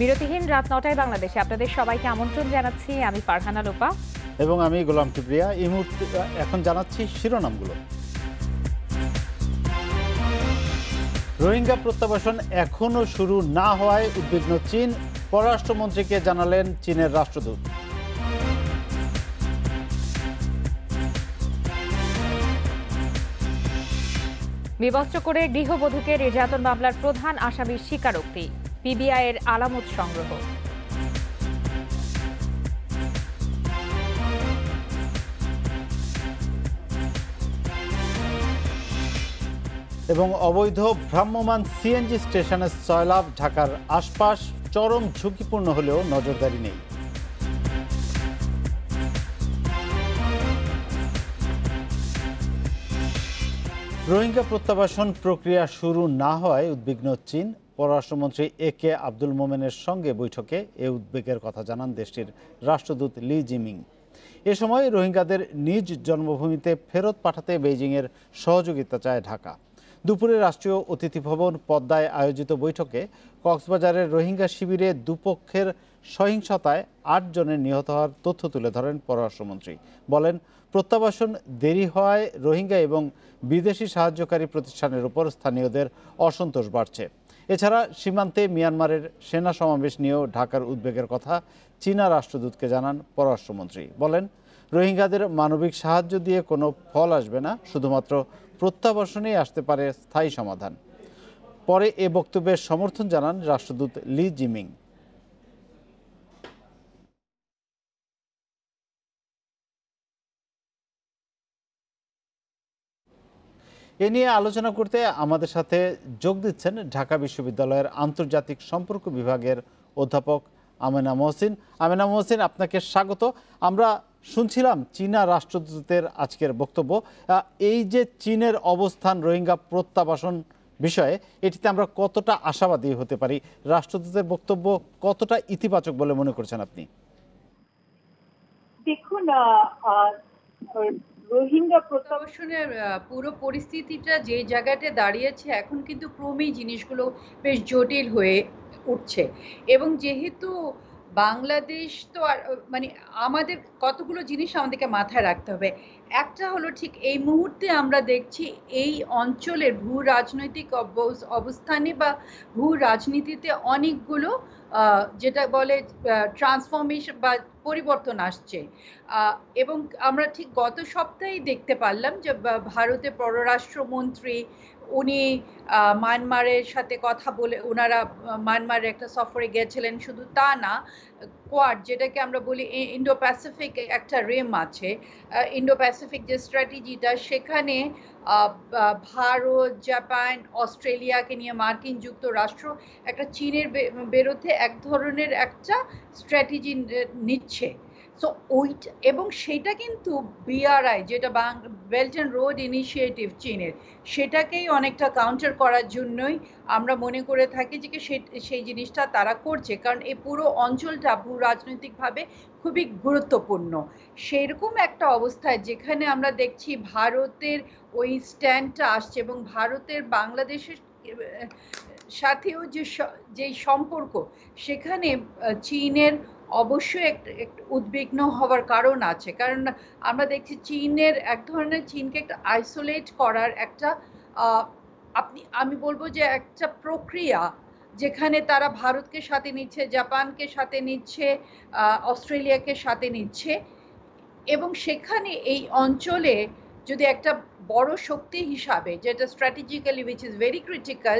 বিরতিহীন রাত ৯টায় বাংলাদেশে আপনাদের সবাইকে আমন্ত্রণ জানাচ্ছি। আমি ফারহানা লোপা এবং আমি গোলাম কিবরিয়া। এই মুহূর্তে এখন জানাচ্ছি শিরোনামগুলো। রোহিঙ্গা প্রত্যাবাসন এখনও শুরু না হওয়ায় উদ্বিগ্ন চীন, পররাষ্ট্রমন্ত্রীকে জানালেন চীনের রাষ্ট্রদূত। বিবস্ত্র করে গৃহবধূকে নির্যাতন মামলার প্রধান আসামির স্বীকারোক্তি, পিবিআইয়ের আলামত সংগ্রহ। এবং অবৈধ ভ্রাম্যমাণ সিএনজি স্টেশনের সয়লাভ ঢাকার আশপাশ চরম ঝুঁকিপূর্ণ হলেও নজরদারি নেই। রোহিঙ্গা প্রত্যাবাসন প্রক্রিয়া শুরু না হওয়ায় উদ্বিগ্ন চীন, পররাষ্ট্রমন্ত্রী একে আব্দুল মোমেনের সঙ্গে বৈঠকে এ উদ্বেগের কথা জানান দেশটির রাষ্ট্রদূত লি জিমিং। এ সময় রোহিঙ্গাদের নিজ জন্মভূমিতে ফেরত পাঠাতে বেইজিংয়ের সহযোগিতা চায় ঢাকা। দুপুরে রাষ্ট্রীয় অতিথি ভবন পদ্মায় আয়োজিত বৈঠকে কক্সবাজারের রোহিঙ্গা শিবিরে দুপক্ষের সহিংসতায় ৮ জনের নিহত হওয়ার তথ্য তুলে ধরেন পররাষ্ট্রমন্ত্রী। বলেন, প্রত্যাবাসন দেরি হওয়ায় রোহিঙ্গা এবং বিদেশি সাহায্যকারী প্রতিষ্ঠানের উপর স্থানীয়দের অসন্তোষ বাড়ছে। এছাড়া সীমান্তে মিয়ানমারের সেনা সমাবেশ নিয়েও ঢাকার উদ্বেগের কথা চীনা রাষ্ট্রদূতকে জানান পররাষ্ট্রমন্ত্রী। বলেন, রোহিঙ্গাদের মানবিক সাহায্য দিয়ে কোনো ফল আসবে না, শুধুমাত্র প্রত্যাবাসনেই আসতে পারে স্থায়ী সমাধান। পরে এ বক্তব্যের সমর্থন জানান রাষ্ট্রদূত লি জিমিং। এ নিয়ে আলোচনা করতে আমাদের সাথে যোগ দিচ্ছেন ঢাকা বিশ্ববিদ্যালয়ের আন্তর্জাতিক সম্পর্ক বিভাগের অধ্যাপক আমেনা মহসিন। আমেনা মহসিন, আপনাকে স্বাগত। আমরা শুনছিলাম চীনা রাষ্ট্রদূতের আজকের বক্তব্য। এই যে চীনের অবস্থান রোহিঙ্গা প্রত্যাবাসন বিষয়ে, এটিতে আমরা কতটা আশাবাদী হতে পারি? রাষ্ট্রদূতের বক্তব্য কতটা ইতিবাচক বলে মনে করছেন আপনি? দেখুন, রোহিঙ্গা প্রত্যাবাসনের পুরো পরিস্থিতিটা যে জায়গাতে দাঁড়িয়েছে, এখন কিন্তু ক্রমেই জিনিসগুলো বেশ জটিল হয়ে উঠছে। এবং যেহেতু বাংলাদেশ তো মানে আমাদের কতগুলো জিনিস আমাদেরকে মাথায় রাখতে হবে। একটা হলো, ঠিক এই মুহূর্তে আমরা দেখছি এই অঞ্চলের ভূ রাজনৈতিক অবস্থানে বা ভূ রাজনীতিতে অনেকগুলো যেটা বলে ট্রান্সফরমেশন বা পরিবর্তন আসছে। এবং আমরা ঠিক গত সপ্তাহেই দেখতে পারলাম যে ভারতের পররাষ্ট্রমন্ত্রী উনি মায়ানমারের সাথে কথা বলে, ওনারা মায়ানমারের একটা সফরে গেছিলেন। শুধু তা না, কোয়াড যেটাকে আমরা বলি ইন্ডো প্যাসিফিক একটা রেম আছে, ইন্ডো প্যাসিফিক যে স্ট্র্যাটেজিটা, সেখানে ভারত, জাপান, অস্ট্রেলিয়াকে নিয়ে মার্কিন যুক্তরাষ্ট্র একটা চীনের বিরুদ্ধে এক ধরনের একটা স্ট্র্যাটেজি নিচ্ছে। সো ওইটা, এবং সেটা কিন্তু বিআরআই যেটা বেল্ট অ্যান্ড রোড ইনিশিয়েটিভ চীনের, সেটাকেই অনেকটা কাউন্টার করার জন্যই আমরা মনে করে থাকি যে সেই জিনিসটা তারা করছে, কারণ এই পুরো অঞ্চলটা ভূ রাজনৈতিকভাবে খুবই গুরুত্বপূর্ণ। সেইরকম একটা অবস্থায় যেখানে আমরা দেখছি ভারতের ওই স্ট্যান্ডটা আসছে, এবং ভারতের বাংলাদেশের সাথেও যে সম্পর্ক, সেখানে চীনের অবশ্যই একটা উদ্বিগ্ন হওয়ার কারণ আছে। কারণ আমরা দেখছি চীনের এক ধরনের, চীনকে একটা আইসোলেট করার একটা আমি বলবো যে একটা প্রক্রিয়া, যেখানে তারা ভারতকে সাথে নিচ্ছে, জাপানকে সাথে নিচ্ছে, অস্ট্রেলিয়াকে সাথে নিচ্ছে। এবং সেখানে এই অঞ্চলে যদি একটা বড় শক্তি হিসাবে, যেটা strategically which is very critical,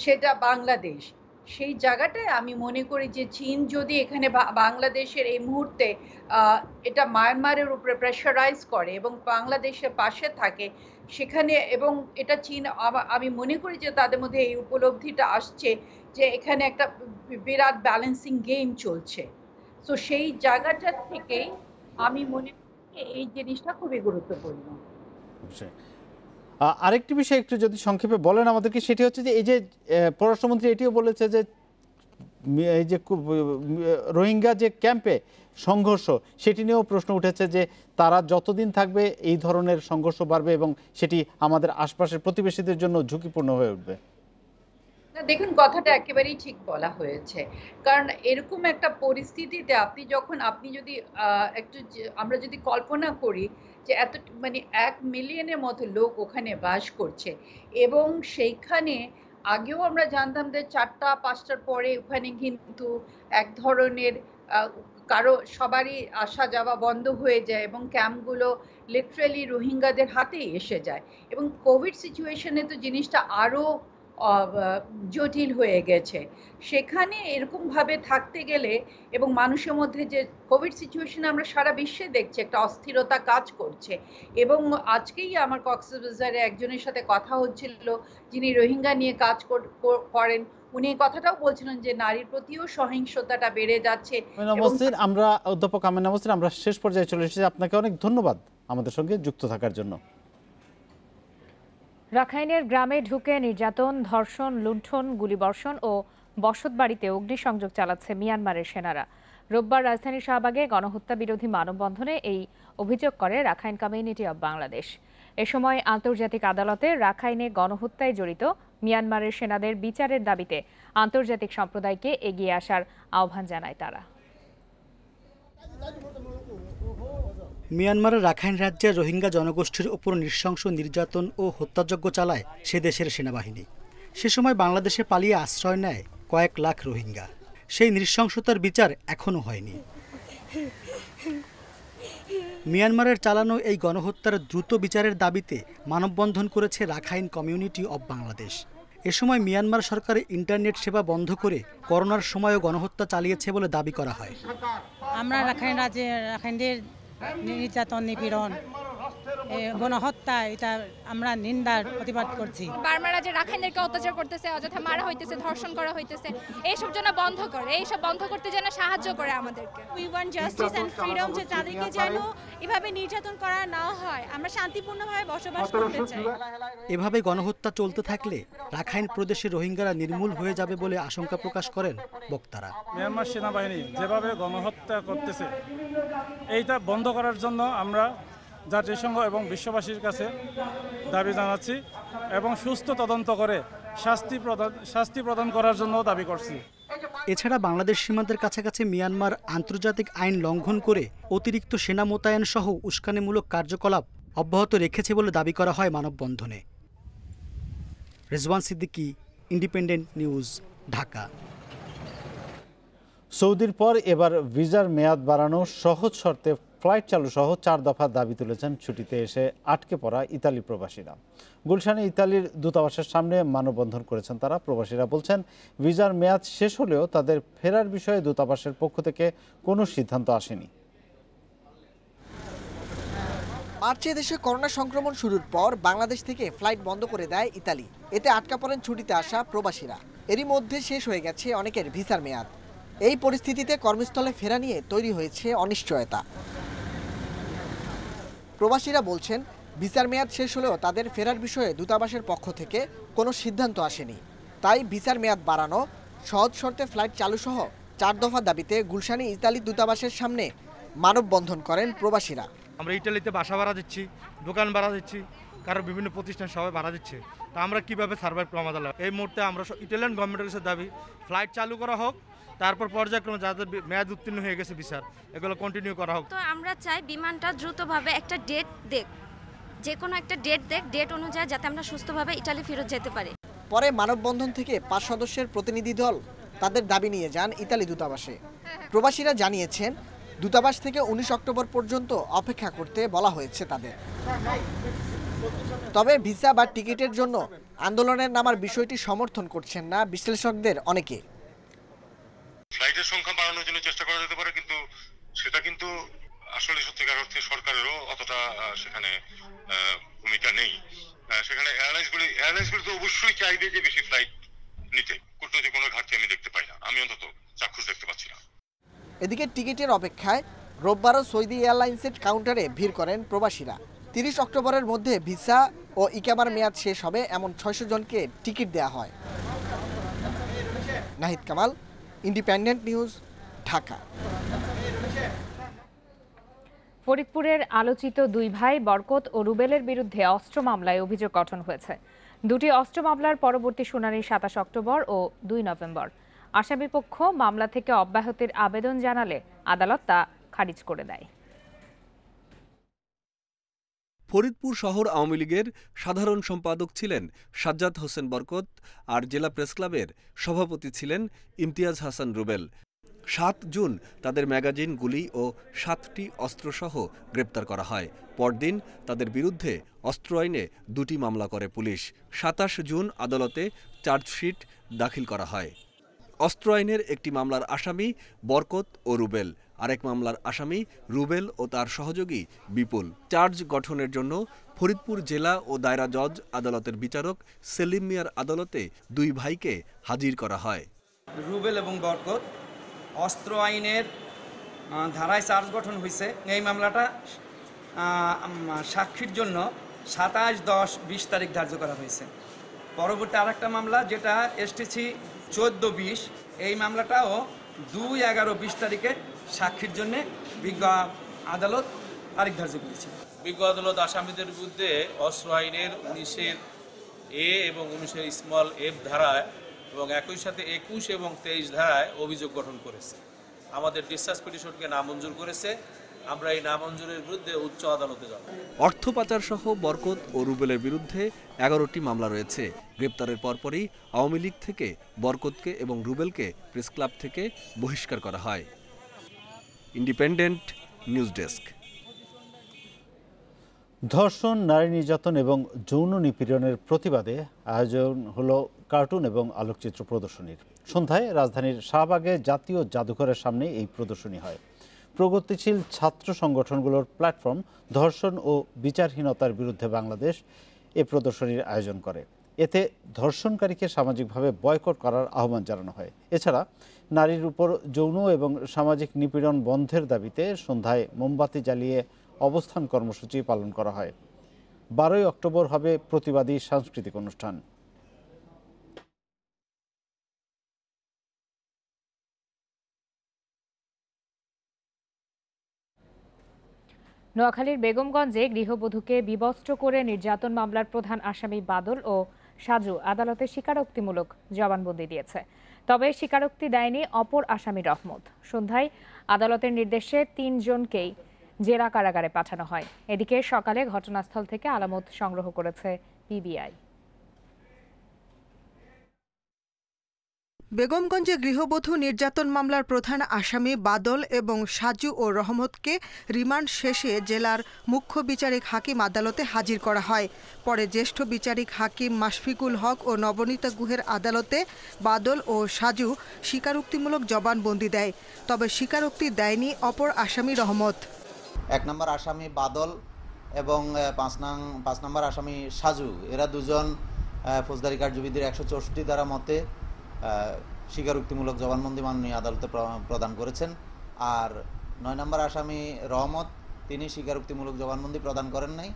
সেটা বাংলাদেশ, সেই জায়গাটায় আমি মনে করি যে চীন যদি এখানে বাংলাদেশের এই মুহূর্তে এটা মায়ানমারের উপরে প্রেশারাইজ করে এবং বাংলাদেশের পাশে থাকে সেখানে, এবং এটা চীন, আমি মনে করি যে তাদের মধ্যে এই উপলব্ধিটা আসছে যে এখানে একটা বিরাট ব্যালেন্সিং গেম চলছে। তো সেই জায়গাটা থেকেই আমি মনে করি এই জিনিসটা খুবই গুরুত্বপূর্ণ। আরেকটি বিষয় একটু যদি সংক্ষেপে বলেন আমাদেরকে, সেটি হচ্ছে যে এই যে পররাষ্ট্রমন্ত্রী এটিও বলেছে যে এই যে রোহিঙ্গা যে ক্যাম্পে সংঘর্ষ, সেটি নিয়েও প্রশ্ন উঠেছে যে তারা যতদিন থাকবে এই ধরনের সংঘর্ষ বাড়বে এবং সেটি আমাদের আশপাশের প্রতিবেশীদের জন্য ঝুঁকিপূর্ণ হয়ে উঠবে। না, দেখুন কথাটা একেবারেই ঠিক বলা হয়েছে। কারণ এরকম একটা পরিস্থিতিতে আপনি যদি আমরা যদি কল্পনা করি যে মানে ১ মিলিয়নের মতো লোক ওখানে বাস করছে এবং সেইখানে আগেও আমরা জানতাম যে ৪টা-৫টার পরে ওখানে কিন্তু এক ধরনের আ সবারই আসা যাওয়া বন্ধ হয়ে যায় এবং ক্যাম্পগুলো লিটারেলি রোহিঙ্গাদের হাতেই এসে যায় এবং কোভিড সিচুয়েশন এ তো জিনিসটা আরো জটিল হয়ে গেছে। সেখানে এরকমভাবে থাকতে গেলে এবং মানুষের মধ্যে যে কোভিড সিচুয়েশন আমরা সারা বিশ্বে দেখছি একটা অস্থিরতা কাজ করছে এবং আজকেই আমার কক্সবাজারে একজনের সাথে কথা হচ্ছিল যিনি রোহিঙ্গা নিয়ে কাজ করেন। উনি এই কথাটাও বলছিলেন যে নারীর প্রতিও সহিংসতাটা বেড়ে যাচ্ছে এবং অধ্যাপক আমেনা মসলিন, আমরা শেষ পর্যায়ে চলে এসেছি। আপনাকে অনেক ধন্যবাদ আমাদের সঙ্গে যুক্ত থাকার জন্য। রাখাইনের গ্রামে ঢুকে নির্যাতন, ধর্ষণ, লুণ্ঠন, গুলিবর্ষণ ও বসতবাড়িতে অগ্নিসংযোগ চালাচ্ছে মিয়ানমারের সেনারা। রোববার রাজধানী শাহবাগে গণহত্যা বিরোধী মানববন্ধনে এই অভিযোগ করে রাখাইন কমিউনিটি অব বাংলাদেশ। এ সময় আন্তর্জাতিক আদালতে রাখাইনে গণহত্যায় জড়িত মিয়ানমারের সেনাদের বিচারের দাবিতে আন্তর্জাতিক সম্প্রদায়কে এগিয়ে আসার আহ্বান জানায় তারা। মিয়ানমারের রাখাইন রাজ্যের রোহিঙ্গা জনগোষ্ঠীর ওপর নৃশংস নির্যাতন ও হত্যাযজ্ঞ চালায় সে দেশের সেনাবাহিনী। সে সময় বাংলাদেশে পালিয়ে আশ্রয় নেয় কয়েক লাখ রোহিঙ্গা। সেই নৃশংসতার বিচার এখনও হয়নি। মিয়ানমারের চালানো এই গণহত্যার দ্রুত বিচারের দাবিতে মানববন্ধন করেছে রাখাইন কমিউনিটি অব বাংলাদেশ। এ সময় মিয়ানমার সরকার ইন্টারনেট সেবা বন্ধ করে করোনার সময়ও গণহত্যা চালিয়েছে বলে দাবি করা হয়। আমরা রাখাইনদের নির্যাতন, নিপীড়ন, গণহত্যা এটা আমরা নিন্দার প্রতিবাদ করছি। বার্মারা যে রাখাইনদেরকে অত্যাচার করতেছে, অযথা মারা হইতেছে, ধর্ষণ করা হইতেছে, এইসব যেন বন্ধ করে, এইসব বন্ধ করতে যেন সাহায্য করে আমাদেরকে। We want justice and freedom, যে তাদেরকে যেন এভাবে নির্যাতন করা না হয়। আমরা শান্তিপূর্ণভাবে বসবাস করতে চাই। এভাবে গণহত্যা চলতে থাকলে রাখাইন প্রদেশে রোহিঙ্গারা নির্মূল হয়ে যাবে বলে আশঙ্কা প্রকাশ করেন বক্তারা। মিয়ানমার সেনাবাহিনী যেভাবে গণহত্যা করতেছে, এইটা বন্ধ করার জন্য আমরা জাতিসংঘ এবং বিশ্ববাসীর কাছে দাবি জানাচ্ছি এবং সুস্থ তদন্ত করে শাস্তি প্রদান করার জন্য দাবি করছি। এছাড়া বাংলাদেশ সীমান্তের কাছাকাছি মিয়ানমার আন্তর্জাতিক আইন লঙ্ঘন করে অতিরিক্ত সেনা মোতায়েন সহ উস্কানিমূলক কার্যকলাপ অব্যাহত রেখেছে বলে দাবি করা হয় মানববন্ধনে। Rezwan Siddiqui, independent news, Dhaka. সৌদির পর এবার ভিসার মেয়াদ বাড়ানো, সহজ শর্তে ফ্লাইট চালু সহ 4 দফা দাবি তুলেছেন ছুটিতে এসে আটকে পড়া ইতালি প্রবাসীরা। গুলশানে ইতালির দূতাবাসের সামনে মানববন্ধন করেছেন তারা। প্রবাসীরা বলছেন, ভিসার মেয়াদ শেষ হলেও তাদের ফেরার বিষয়ে দূতাবাসের পক্ষ থেকে কোনো সিদ্ধান্ত আসেনি। মার্চে দেশে করোনা সংক্রমণ শুরুর পর বাংলাদেশ থেকে ফ্লাইট বন্ধ করে দেয় ইতালি। এতে আটকা পড়েন ছুটিতে আসা প্রবাসীরা। এরই মধ্যে শেষ হয়ে গেছে অনেকের ভিসার মেয়াদ। এই পরিস্থিতিতে কর্মস্থলে ফেরা নিয়ে তৈরি হয়েছে অনিশ্চয়তা। প্রবাসীরা বলছেন, ভিসার মেয়াদ শেষ হলেও তাদের ফেরার বিষয়ে দূতাবাসের পক্ষ থেকে কোনো সিদ্ধান্ত আসেনি। তাই ভিসার মেয়াদ বাড়ানো, সহজ শর্তে ফ্লাইট চালু সহ 4 দফা দাবিতে গুলশানে ইতালি দূতাবাসের সামনে মানববন্ধন করেন প্রবাসীরা। আমরা ইটালিতে বাসা ভাড়া দিচ্ছি, দোকান ভাড়া দিচ্ছি, কারো বিভিন্ন প্রতিষ্ঠান সবাই ভাড়া দিচ্ছে। তা আমরা কিভাবে সার্ভাইভ করবো আমাদের? এই মুহূর্তে আমরা ইটালিয়ান গভর্নমেন্টের কাছে দাবি, ফ্লাইট চালু করা হোক, তারপর পর্যায়ক্রমে যাদের মেয়াদ উত্তীর্ণ হয়ে গেছে ভিসার, এগুলো কন্টিনিউ করা হোক। তো আমরা চাই বিমানটা দ্রুতভাবে একটা ডেট দেখ, যে কোনো একটা ডেট দেখ, ডেট অনুযায়ী যাতে আমরা সুস্থভাবে ইটালি ফেরত যেতে পারি। পরে মানববন্ধন থেকে 5 সদস্যের প্রতিনিধি দল তাদের দাবি নিয়ে যান ইতালি দূতাবাসে। প্রবাসীরা জানিয়েছেন, দূতাবাস থেকে 19 অক্টোবর পর্যন্ত অপেক্ষা করতে বলা হয়েছে তাদের। তবে ভিসা বা টিকিটের জন্য আন্দোলনের নামার বিষয়টি সমর্থন করছেন না বিশ্লেষকদের অনেকে। ফ্লাইটের সংখ্যা বাড়ানোর জন্য চেষ্টা করা যেতে পারে, কিন্তু সেটা কিন্তু আসলে সত্যিকার অর্থে সরকারেরও অতটা সেখানে ভূমিকা নেই। সেখানে এয়ারলাইন্সগুলি তো অবশ্যই চাইবে যে বেশি ফ্লাইট নিতে। কূটনৈতিক কোনো ঘাটতি আমি দেখতে পাই না, আমি অন্তত চাক্ষুষ দেখতে পাচ্ছি না। এদিকে টিকিটের অপেক্ষায় রোববারও সৌদি এয়ারলাইন্সের কাউন্টারে ভিড় করেন প্রবাসীরা। 30 অক্টোবরের মধ্যে ভিসা ও ইকামার মেয়াদ শেষ হবে এমন 600 জনকে টিকিট দেওয়া হয়। Nahid Kamal, independent news, Dhaka. ফরিদপুরের আলোচিত 2 ভাই বরকত ও রুবেলের বিরুদ্ধে অস্ত্র মামলায় অভিযোগ গঠন হয়েছে। দুটি অস্ত্র মামলার পরবর্তী শুনানি 27 অক্টোবর ও 2 নভেম্বর। আসামিপক্ষ মামলা থেকে অব্যাহতির আবেদন জানালে আদালত তা খারিজ করে দেয়। ফরিদপুর শহর আওয়ামী লীগের সাধারণ সম্পাদক ছিলেন সাজ্জাদ হোসেন বরকত, আর জেলা প্রেস ক্লাবের সভাপতি ছিলেন ইমতিয়াজ হাসান রুবেল। 7 জুন তাদের ম্যাগাজিন, গুলি ও 7টি অস্ত্রসহ গ্রেপ্তার করা হয়। পরদিন তাদের বিরুদ্ধে অস্ত্র আইনে 2টি মামলা করে পুলিশ। 27 জুন আদালতে চার্জশিট দাখিল করা হয়। অস্ত্র আইনের একটি মামলার আসামি বরকত ও রুবেল, আরেক মামলার আসামি রুবেল ও তার সহযোগী বিপুল। চার্জ গঠনের জন্য ফরিদপুর জেলা ও দায়রা জজ আদালতের বিচারক সেলিম মিয়ার আদালতে 2 ভাইকে হাজির করা হয়। রুবেল এবং বরকত অস্ত্র আইনের ধারায় চার্জ গঠন হয়েছে। এই মামলাটা সাক্ষীর জন্য 27-10-20 তারিখ ধার্য করা হয়েছে। পরবর্তী আরেকটা মামলা যেটা এসটিসি 14-20, এই মামলাটাও 2-11-20 তারিখে সাক্ষীর জন্য বিজ্ঞ আদালত তারিখ ধার্য করেছে। বিজ্ঞ আদালত আসামিদের বিরুদ্ধে অস্ত্র আইনের 19 এ এবং 19 স্মল এফ ধারায় এবং একই সাথে 21 এবং 23 ধারায় অভিযোগ গঠন করেছে। আমাদের ডিসচার্জ পিটিশনকে নামঞ্জুর করেছে। আমরা এই নামঞ্জুরের বিরুদ্ধে উচ্চ আদালতে যাব। অর্থ পাচার সহ বরকত ও রুবেলের বিরুদ্ধে 11টি মামলা রয়েছে। গ্রেপ্তারের পরপরই আওয়ামী লীগ থেকে বরকতকে এবং রুবেলকে প্রেস ক্লাব থেকে বহিষ্কার করা হয়। Independent news desk. ধর্ষণ, নারী নির্যাতন এবং যৌন নিপীড়নের প্রতিবাদে আয়োজন হলো কার্টুন এবং আলোকচিত্র প্রদর্শনীর। সন্ধ্যায় রাজধানীর শাহবাগে জাতীয় জাদুঘরের সামনে এই প্রদর্শনী হয়। প্রগতিশীল ছাত্র সংগঠনগুলোর প্ল্যাটফর্ম ধর্ষণ ও বিচারহীনতার বিরুদ্ধে বাংলাদেশ এ প্রদর্শনীর আয়োজন করে। এতে ধর্ষণকারীকে সামাজিকভাবে বয়কট করার আহ্বান জানানো হয়। এছাড়া নারীর উপর যৌন এবং সামাজিক নিপীড়ন বন্ধের দাবিতে সন্ধ্যায় মোমবাতি জ্বালিয়ে অবস্থান কর্মসূচি পালন করা হয়। 12 অক্টোবর হবে প্রতিবাদী সাংস্কৃতিক অনুষ্ঠান। নোয়াখালীর বেগমগঞ্জে গৃহবধূকে বিবস্ত্র করে নির্যাতন মামলার প্রধান আসামি বাদল ও সাজু আদালতে স্বীকারোক্তিমূলক জবানবন্দি দিয়েছে। তবে স্বীকারোক্তি দেয়নি অপর আসামি রহমত। সন্ধ্যায় আদালতের নির্দেশে 3 জনকেই জেলা কারাগারে পাঠানো হয়। এদিকে সকালে ঘটনাস্থল থেকে আলামত সংগ্রহ করেছে পিবিআই। বেগমগঞ্জে গৃহবধূ নির্যাতন মামলার প্রধান আসামি বাদল এবং সাজু ও রহমতকে রিমান্ড শেষে জেলার মুখ্য বিচারিক হাকিম আদালতে হাজির করা হয়। পরে জ্যেষ্ঠ বিচারিক হাকিম মাশফিকুল হক ও নবনীতা গুহের আদালতে বাদল ও সাজু স্বীকারোক্তিমূলক জবানবন্দি দেয়। তবে স্বীকারোক্তি দেয়নি অপর আসামি রহমত। 1 নম্বর আসামি বাদল এবং 5 নম্বর আসামি সাজু, এরা দুজন ফৌজদারি কার্যবিধির 164 ধারা মতে স্বীকারোক্তিমূলক জবানবন্দি মাননীয় আদালতে প্রদান করেছেন। আর 9 নম্বর আসামি রহমত, তিনি স্বীকারোক্তিমূলক জবানবন্দি প্রদান করেন নাই।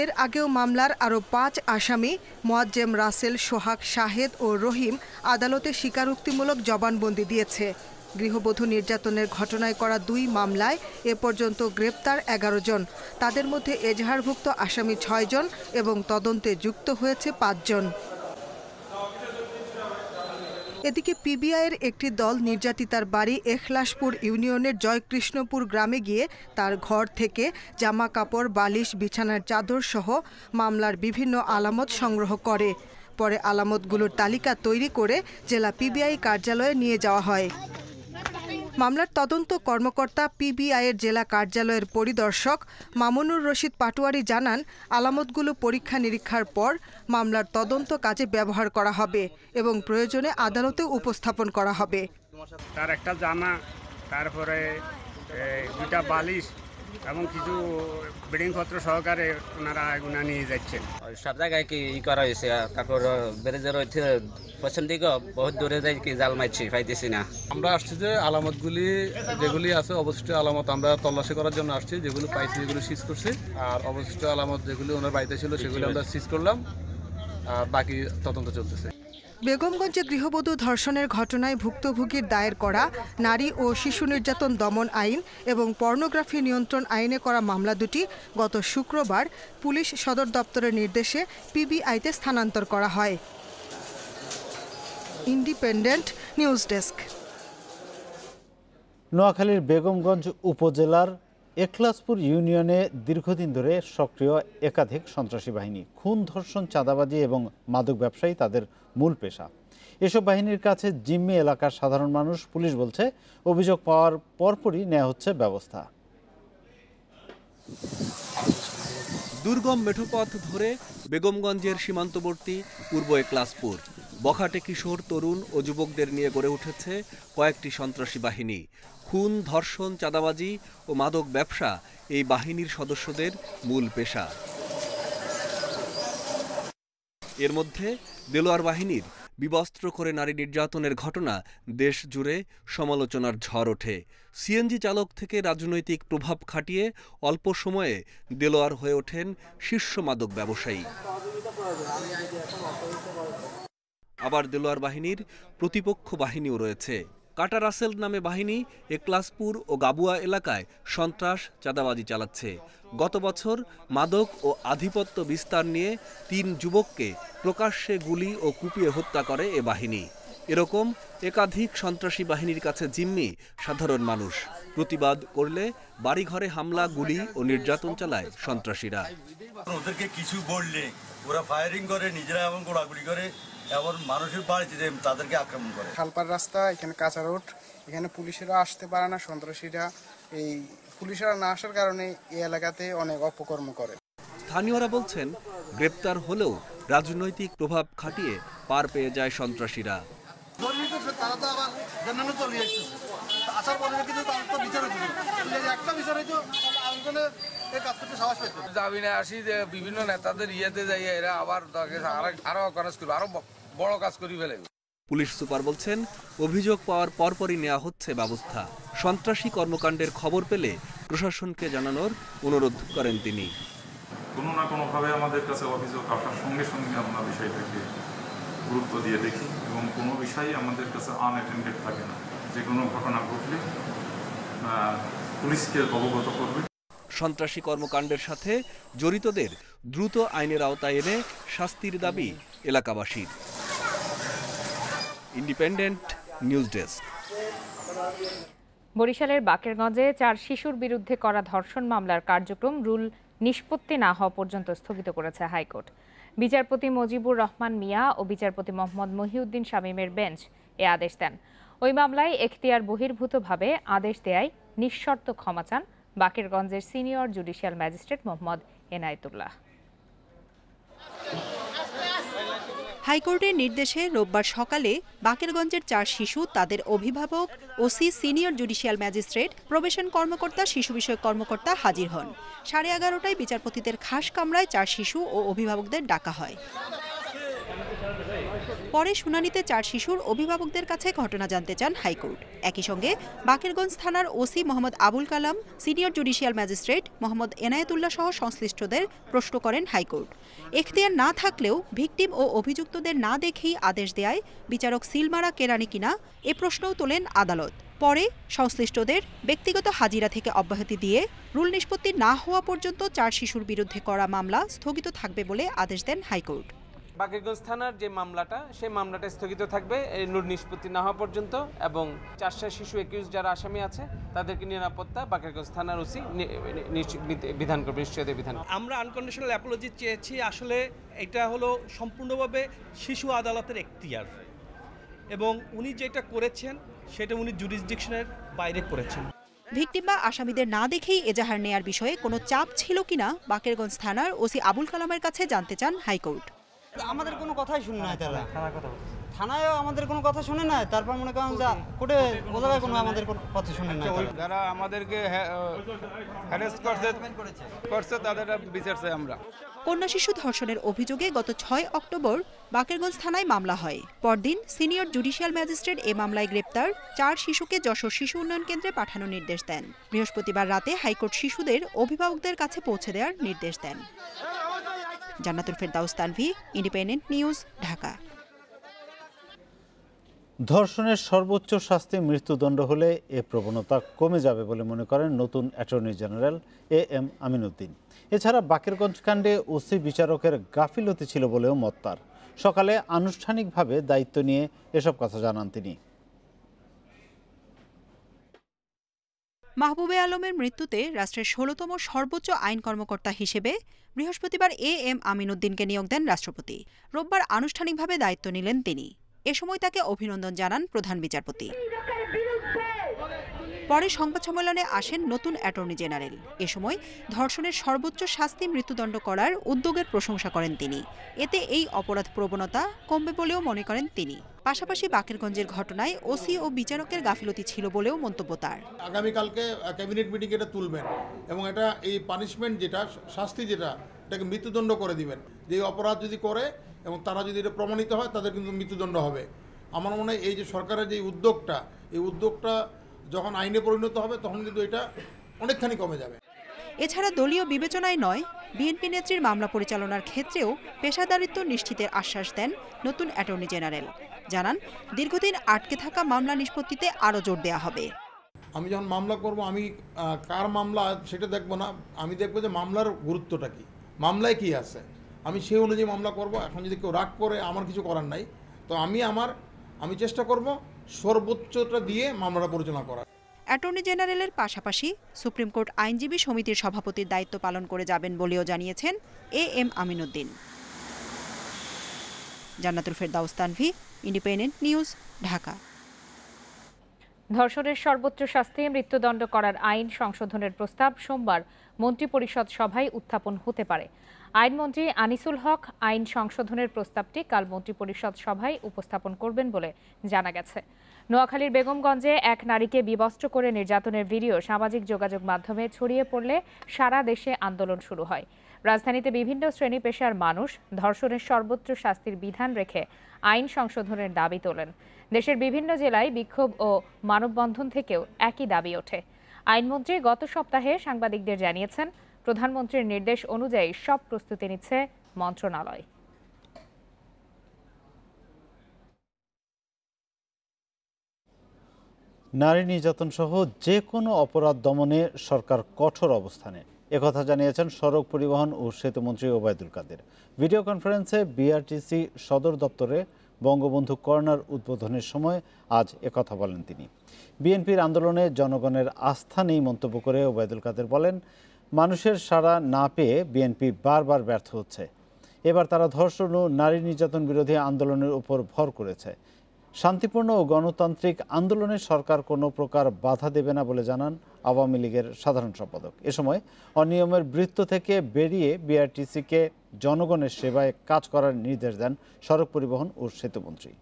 এর আগেও মামলার আরও 5 আসামি মোয়াজ্জেম রাসেল, সোহাগ, শাহেদ ও রহিম আদালতে স্বীকারোক্তিমূলক জবানবন্দি দিয়েছে। গৃহবধূ নির্যাতনের ঘটনায় করা 2 মামলায় এ পর্যন্ত গ্রেপ্তার 11 জন। তাদের মধ্যে এজাহারভুক্ত আসামি 6 জন এবং তদন্তে যুক্ত হয়েছে 5 জন। এদিকে পিবিআইয়ের একটি দল নির্যাতিতার বাড়ি এখলাসপুর ইউনিয়নের জয়কৃষ্ণপুর গ্রামে গিয়ে তার ঘর থেকে জামা কাপড়, বালিশ, বিছানার চাদর সহ মামলার বিভিন্ন আলামত সংগ্রহ করে। পরে আলামতগুলোর তালিকা তৈরি করে জেলা পিবিআই কার্যালয়ে নিয়ে যাওয়া হয়। মামলার তদন্ত কর্মকর্তা পিবিআইয়ের জেলা কার্যালয়ের পরিদর্শক মামুনুর রশিদ পাটোয়ারি জানান, আলামতগুলো পরীক্ষা নিরীক্ষার পর মামলার তদন্ত কাজে ব্যবহার করা হবে এবং প্রয়োজনে আদালতে উপস্থাপন করা হবে। তার একটা জামা, তারপরে 2টা বালিশ এবং কিছু বেডিংপত্র সহকারে ওনারা এগুলো নিয়ে যাচ্ছেন। সব জায়গায় কি করা হয়েছে, তারপর ব্রিজের পশ্চিম দিকে বহুত দূরে যাই কি জাল মারছি, পাইতেছি না। আমরা আসছি যে আলামতগুলি যেগুলি আছে অবশিষ্ট আলামত আমরা তল্লাশি করার জন্য আসছি, যেগুলো পাইছি যেগুলো সিজ করছি, আর অবশিষ্ট আলামত যেগুলি ওনার বাড়িতে ছিল সেগুলি আমরা সিজ করলাম, আর বাকি তদন্ত চলতেছে। বেগমগঞ্জে গৃহবধূ ধর্ষণের ঘটনায় ভুক্তভোগীর দায়ের করা নারী ও শিশু নির্যাতন দমন আইন এবং পর্নোগ্রাফি নিয়ন্ত্রণ আইনে করা মামলা দুটি গত শুক্রবার পুলিশ সদর দপ্তরের নির্দেশে পিবিআইতে স্থানান্তর করা হয়। Independent news desk. নোয়াখালীর বেগমগঞ্জ উপজেলার এখলাসপুর ইউনিয়নে দীর্ঘদিন ধরে সক্রিয় একাধিক সন্ত্রাসী বাহিনী। খুন, ধর্ষণ, চাঁদাবাজি এবং মাদক ব্যবসায়ী তাদের মূল পেশা। এসব বাহিনীর কাছে জিম্মি এলাকার সাধারণ মানুষ। পুলিশ বলছে, অভিযোগ পাওয়ার পরপরই নেওয়া হচ্ছে ব্যবস্থা। দুর্গম মেঠোপথ ধরে বেগমগঞ্জের সীমান্তবর্তী পূর্ব এখলাসপুর বখাটে কিশোর, তরুণ ও যুবকদের নিয়ে গড়ে উঠেছে কয়েকটি সন্ত্রাসী বাহিনী। খুন, ধর্ষণ, চাঁদাবাজি ও মাদক ব্যবসা এই বাহিনীর সদস্যদের মূল পেশা। এর মধ্যে দেলোয়ার বাহিনীর বিবস্ত্র করে নারী নির্যাতনের ঘটনা দেশ জুড়ে সমালোচনার ঝড় ওঠে। সিএনজি চালক থেকে রাজনৈতিক প্রভাব খাটিয়ে অল্প সময়ে দেলোয়ার হয়ে ওঠেন শীর্ষ মাদক ব্যবসায়ী। আবার দেলোয়ার বাহিনীর প্রতিপক্ষ বাহিনীও রয়েছে। কাটা রাসেল নামে বাহিনী এখলাসপুর ও গাবুয়া এলাকায় সন্ত্রাস, চাঁদাবাজি চালাচ্ছে। গত বছর মাদক ও আধিপত্য বিস্তার নিয়ে 3 যুবককে প্রকাশ্যে গুলি ও কুপিয়ে হত্যা করে এ বাহিনী। এরকম একাধিক সন্ত্রাসী বাহিনীর কাছে জিম্মি সাধারণ মানুষ। প্রতিবাদ করলে বাড়িঘরে হামলা, গুলি ও নির্যাতন চালায় সন্ত্রাসীরা। ওদেরকে কিছু বললে ওরা ফায়ারিং করে, নিজেরা এমন গোড়াগুলি করে, এমন মানুষের বাড়িতে তাদেরকে আক্রমণ করে। খালপার রাস্তা, এখানে কাঁচা রোড, এখানে পুলিশেরা আসতে পারে না। সন্ত্রাসীরা এই পুলিশেরা না আসার কারণে এই এলাকাতে অনেক অপকর্ম করে। স্থানীয়রা বলছেন, গ্রেপ্তার হলেও রাজনৈতিক প্রভাব খাটিয়ে পার পেয়ে যায় সন্ত্রাসীরা। জামিনে আসি যে বিভিন্ন নেতাদের ইয়েতে যাই, এরা আবার আরো কাজ করবে, আরো বড় কাজ করি ফেলে। পুলিশ সুপার বলছেন, অভিযোগ পাওয়ার পরপরই নেওয়া হচ্ছে ব্যবস্থা। সন্ত্রাসী কর্মকাণ্ডের খবর পেলে প্রশাসনকে জানানোর অনুরোধ করেন তিনি। কোনো না কোনোভাবে আমাদের কাছে অভিযোগ আসার সঙ্গে সঙ্গে আমরা বিষয়টাকে গুরুত্ব দিয়ে দেখি এবং কোনো বিষয়ই আমাদের কাছে আনঅ্যাটেন্ডেড থাকে না। যে কোনো ঘটনা ঘটলে পুলিশকে অবগত করবে। সন্ত্রাসী কর্মকাণ্ডের সাথে জড়িতদের দ্রুত আইনের আওতায় এনে শাস্তির দাবি এলাকাবাসীর। Independent news desk. বরিশালের বাকেরগঞ্জে 4 শিশুর বিরুদ্ধে করা ধর্ষণ মামলার কার্যক্রম রুল নিষ্পত্তি না হওয়া পর্যন্ত স্থগিত করেছে হাইকোর্ট। বিচারপতি মজিবুর রহমান মিয়া ও বিচারপতি মোহাম্মদ মহিউদ্দিন শামীমের বেঞ্চ এ আদেশ দেন। ওই মামলায় এখতিয়ার বহির্ভূতভাবে আদেশ দেয়ায় নিঃশর্ত ক্ষমা চান বাকেরগঞ্জের senior judicial magistrate Mohammad Enayetullah. হাইকোর্টের নির্দেশে রোববার সকালে বাকেরগঞ্জের 4 শিশু, তাদের অভিভাবক, OC, senior judicial magistrate, probation কর্মকর্তা, শিশু বিষয়ক কর্মকর্তা হাজির হন। 11:30টায় বিচারপতিদের খাস কামরায় 4 শিশু ও অভিভাবকদের ডাকা হয়। পরে শুনানিতে 4 শিশুর অভিভাবকদের কাছে ঘটনা জানতে চান হাইকোর্ট। একই সঙ্গে বাকেরগঞ্জ থানার OC Mohammad Abul Kalam, senior judicial magistrate Mohammad Enayetullah সহ সংশ্লিষ্টদের প্রশ্ন করেন হাইকোর্ট। এখতিয়ার না থাকলেও ভিকটিম ও অভিযুক্তদের না দেখেই আদেশ দেয়ায় বিচারক সিলমারা কেরানি কিনা এ প্রশ্নও তোলেন আদালত। পরে সংশ্লিষ্টদের ব্যক্তিগত হাজিরা থেকে অব্যাহতি দিয়ে রুল নিষ্পত্তি না হওয়া পর্যন্ত 4 শিশুর বিরুদ্ধে করা মামলা স্থগিত থাকবে বলে আদেশ দেন হাইকোর্ট। বাকেরগঞ্জ থানার যে মামলাটা, সেই মামলাটা স্থগিত থাকবে রুল নিষ্পত্তি না হওয়া পর্যন্ত, এবং 4 শিশু একিউজ যারা আসামি আছে তাদেরকে নিরাপত্তা বাকেরগঞ্জ থানার ওসি বিধান করবে, নিশ্চয়তা বিধান। আমরা আনকন্ডিশনাল অ্যাপোলজি চেয়েছি। আসলে এটা হলো সম্পূর্ণভাবে শিশু আদালতের এখতিয়ার, এবং উনি যেটা করেছেন সেটা উনি জুরিসডিকশনের বাইরে করেছেন। ভিকটিম বা আসামিদের না দেখেই এজাহার নেয়ার বিষয়ে কোনো চাপ ছিল কিনা বাকেরগঞ্জ থানার ওসি আবুল কালামের কাছে জানতে চান হাইকোর্ট। আমাদের কোনো কথাই শুনে না, থানায়ও আমাদের কোনো কথা শুনে না, তারপর মনে করেন যে কোর্টে বোঝাবে কোনো আমাদের কথা শুনে না। যারা আমাদেরকে হ্যারাস করছে তাদের বিচার চাই আমরা। কন্যা শিশু ধর্ষণের অভিযোগে গত 6 অক্টোবর বাকেরগঞ্জ থানায় মামলা হয়। পরদিন সিনিয়র জুডিশিয়াল ম্যাজিস্ট্রেট এ মামলায় গ্রেপ্তার 4 শিশুকে যশোর শিশু উন্নয়ন কেন্দ্রে পাঠানোর নির্দেশ দেন। বৃহস্পতিবার রাতে হাইকোর্ট শিশুদের অভিভাবকদের কাছে পৌঁছে দেওয়ার নির্দেশ দেন। জান্নাতুল ফেরদাউস তানভি, ইন্ডিপেন্ডেন্ট নিউজ, ঢাকা। ধর্ষণের সর্বোচ্চ শাস্তি মৃত্যুদণ্ড হলে এ প্রবণতা কমে যাবে বলে মনে করেন নতুন অ্যাটর্নি জেনারেল এম আমিনউদ্দিন। এছাড়া বাকেরগঞ্জ কাণ্ডে ওসি বিচারকের গাফিলতি ছিল বলেও মত তার। সকালে আনুষ্ঠানিকভাবে দায়িত্ব নিয়ে এসব কথা জানান তিনি। মাহবুবে আলমের মৃত্যুতে রাষ্ট্রের ১৬তম সর্বোচ্চ আইন কর্মকর্তা হিসেবে বৃহস্পতিবার এম আমিনউদ্দিনকে নিয়োগ দেন রাষ্ট্রপতি। রোববার আনুষ্ঠানিকভাবে দায়িত্ব নিলেন তিনি। এ সময় তাকে অভিনন্দন জানান প্রধান বিচারপতি। পরে সংবাদ সম্মেলনে আসেন নতুন অ্যাটর্নি জেনারেল। এ সময় ধর্ষণের সর্বোচ্চ শাস্তি মৃত্যুদণ্ড করার উদ্যোগের প্রশংসা করেন তিনি। এতে এই অপরাধ প্রবণতা কমবে বলেও মনে করেন তিনি। পাশাপাশি বাকেরগঞ্জের ঘটনায় ওসি ও বিচারকের গাফিলতি ছিল বলেও মন্তব্য তার। আগামীকালকে ক্যাবিনেট মিটিং এটা তুলবেন এবং এটা এই পানিশমেন্ট যেটা শাস্তি যেটা এটাকে মৃত্যুদণ্ড করে দিবেন। যে অপরাধ যদি করে এবং তারা যদি এটা প্রমাণিত হয় তাদের কিন্তু মৃত্যুদণ্ড হবে। আমার মনে হয় এই যে সরকারের যে উদ্যোগটা, এই উদ্যোগটা যখন আইনে পরিণত হবে তখন কিন্তু এটা অনেকখানি কমে যাবে। এছাড়া দলীয় বিবেচনায় নয়, বিএনপি নেত্রীর মামলা পরিচালনার ক্ষেত্রেও পেশাদারিত্ব নিশ্চিতের আশ্বাস দেন নতুন অ্যাটর্নি জেনারেল। জানান, দীর্ঘদিন আটকে থাকা মামলা নিষ্পত্তিতে আরও জোর দেওয়া হবে। আমি যখন মামলা করব আমি কার মামলা সেটা দেখব না, আমি দেখব যে মামলার গুরুত্বটা কি, মামলায় কি আছে, আমি সেই অনুযায়ী মামলা করব। এখন যদি কেউ রাগ করে আমার কিছু করার নাই, তো আমি চেষ্টা করব সর্বোচ্চটা দিয়ে মামলাটা পরিচালনা করার। অ্যাটর্নি জেনারেলের পাশাপাশি সুপ্রিম কোর্ট আইনজীবী সমিতির সভাপতির দায়িত্ব পালন করে যাবেন বলেও জানিয়েছেন এম আমিনউদ্দিন। জান্নাতুল ফেরদাউস তানভি, ইন্ডিপেন্ডেন্ট নিউজ, ঢাকা। ধর্ষণের সর্বোচ্চ শাস্তি মৃত্যুদণ্ড করার আইন সংশোধনের প্রস্তাব সোমবার মন্ত্রিপরিষদ সভায় উত্থাপন হতে পারে। আইনমন্ত্রী আনিসুল হক আইন সংশোধনের প্রস্তাবটি কাল মন্ত্রিপরিষদ সভায় উপস্থাপন করবেন বলে জানা গেছে। নোয়াখালীর বেগমগঞ্জে এক নারীকে বিবস্ত্র করে নির্যাতনের ভিডিও সামাজিক যোগাযোগ মাধ্যমে ছড়িয়ে পড়লে সারা দেশে আন্দোলন শুরু হয়। রাজধানীতে বিভিন্ন শ্রেণী পেশার মানুষ ধর্ষণের সর্বোচ্চ শাস্তির বিধান রেখে আইন সংশোধনের দাবি তোলেন। দেশের বিভিন্ন জেলায় বিক্ষোভ ও মানববন্ধন থেকেও একই দাবি ওঠে। আইনমন্ত্রী গত সপ্তাহে সাংবাদিকদের জানিয়েছেন, প্রধানমন্ত্রীর নির্দেশ অনুযায়ী সব প্রস্তুতি নিচ্ছে মন্ত্রণালয়। নারী নির্যাতন সহ যে কোনো অপরাধ দমনে সরকার কঠোর অবস্থানে, একথা জানিয়েছেন সড়ক পরিবহন ও সেতুমন্ত্রী ওবায়দুল কাদের। ভিডিও কনফারেন্সে বিআরটিসি সদর দপ্তরে বঙ্গবন্ধু কর্নার উদ্বোধনের সময় আজ একথা বলেন তিনি। বিএনপির আন্দোলনে জনগণের আস্থা নেই মন্তব্য করে ওবায়দুল কাদের বলেন, মানুষের সাড়া না পেয়ে বিএনপি বারবার ব্যর্থ হচ্ছে। এবার তারা ধর্ষণ ও নারী নির্যাতন বিরোধী আন্দোলনের উপর ভর করেছে। শান্তিপূর্ণ ও গণতান্ত্রিক আন্দোলনে সরকার কোনো প্রকার বাধা দেবে না বলে জানান আওয়ামী লীগের সাধারণ সম্পাদক। এ সময় অনিয়মের বৃত্ত থেকে বেরিয়ে বিআরটিসিকে জনগণের সেবায় কাজ করার নির্দেশ দেন সড়ক পরিবহন ও সেতুমন্ত্রী।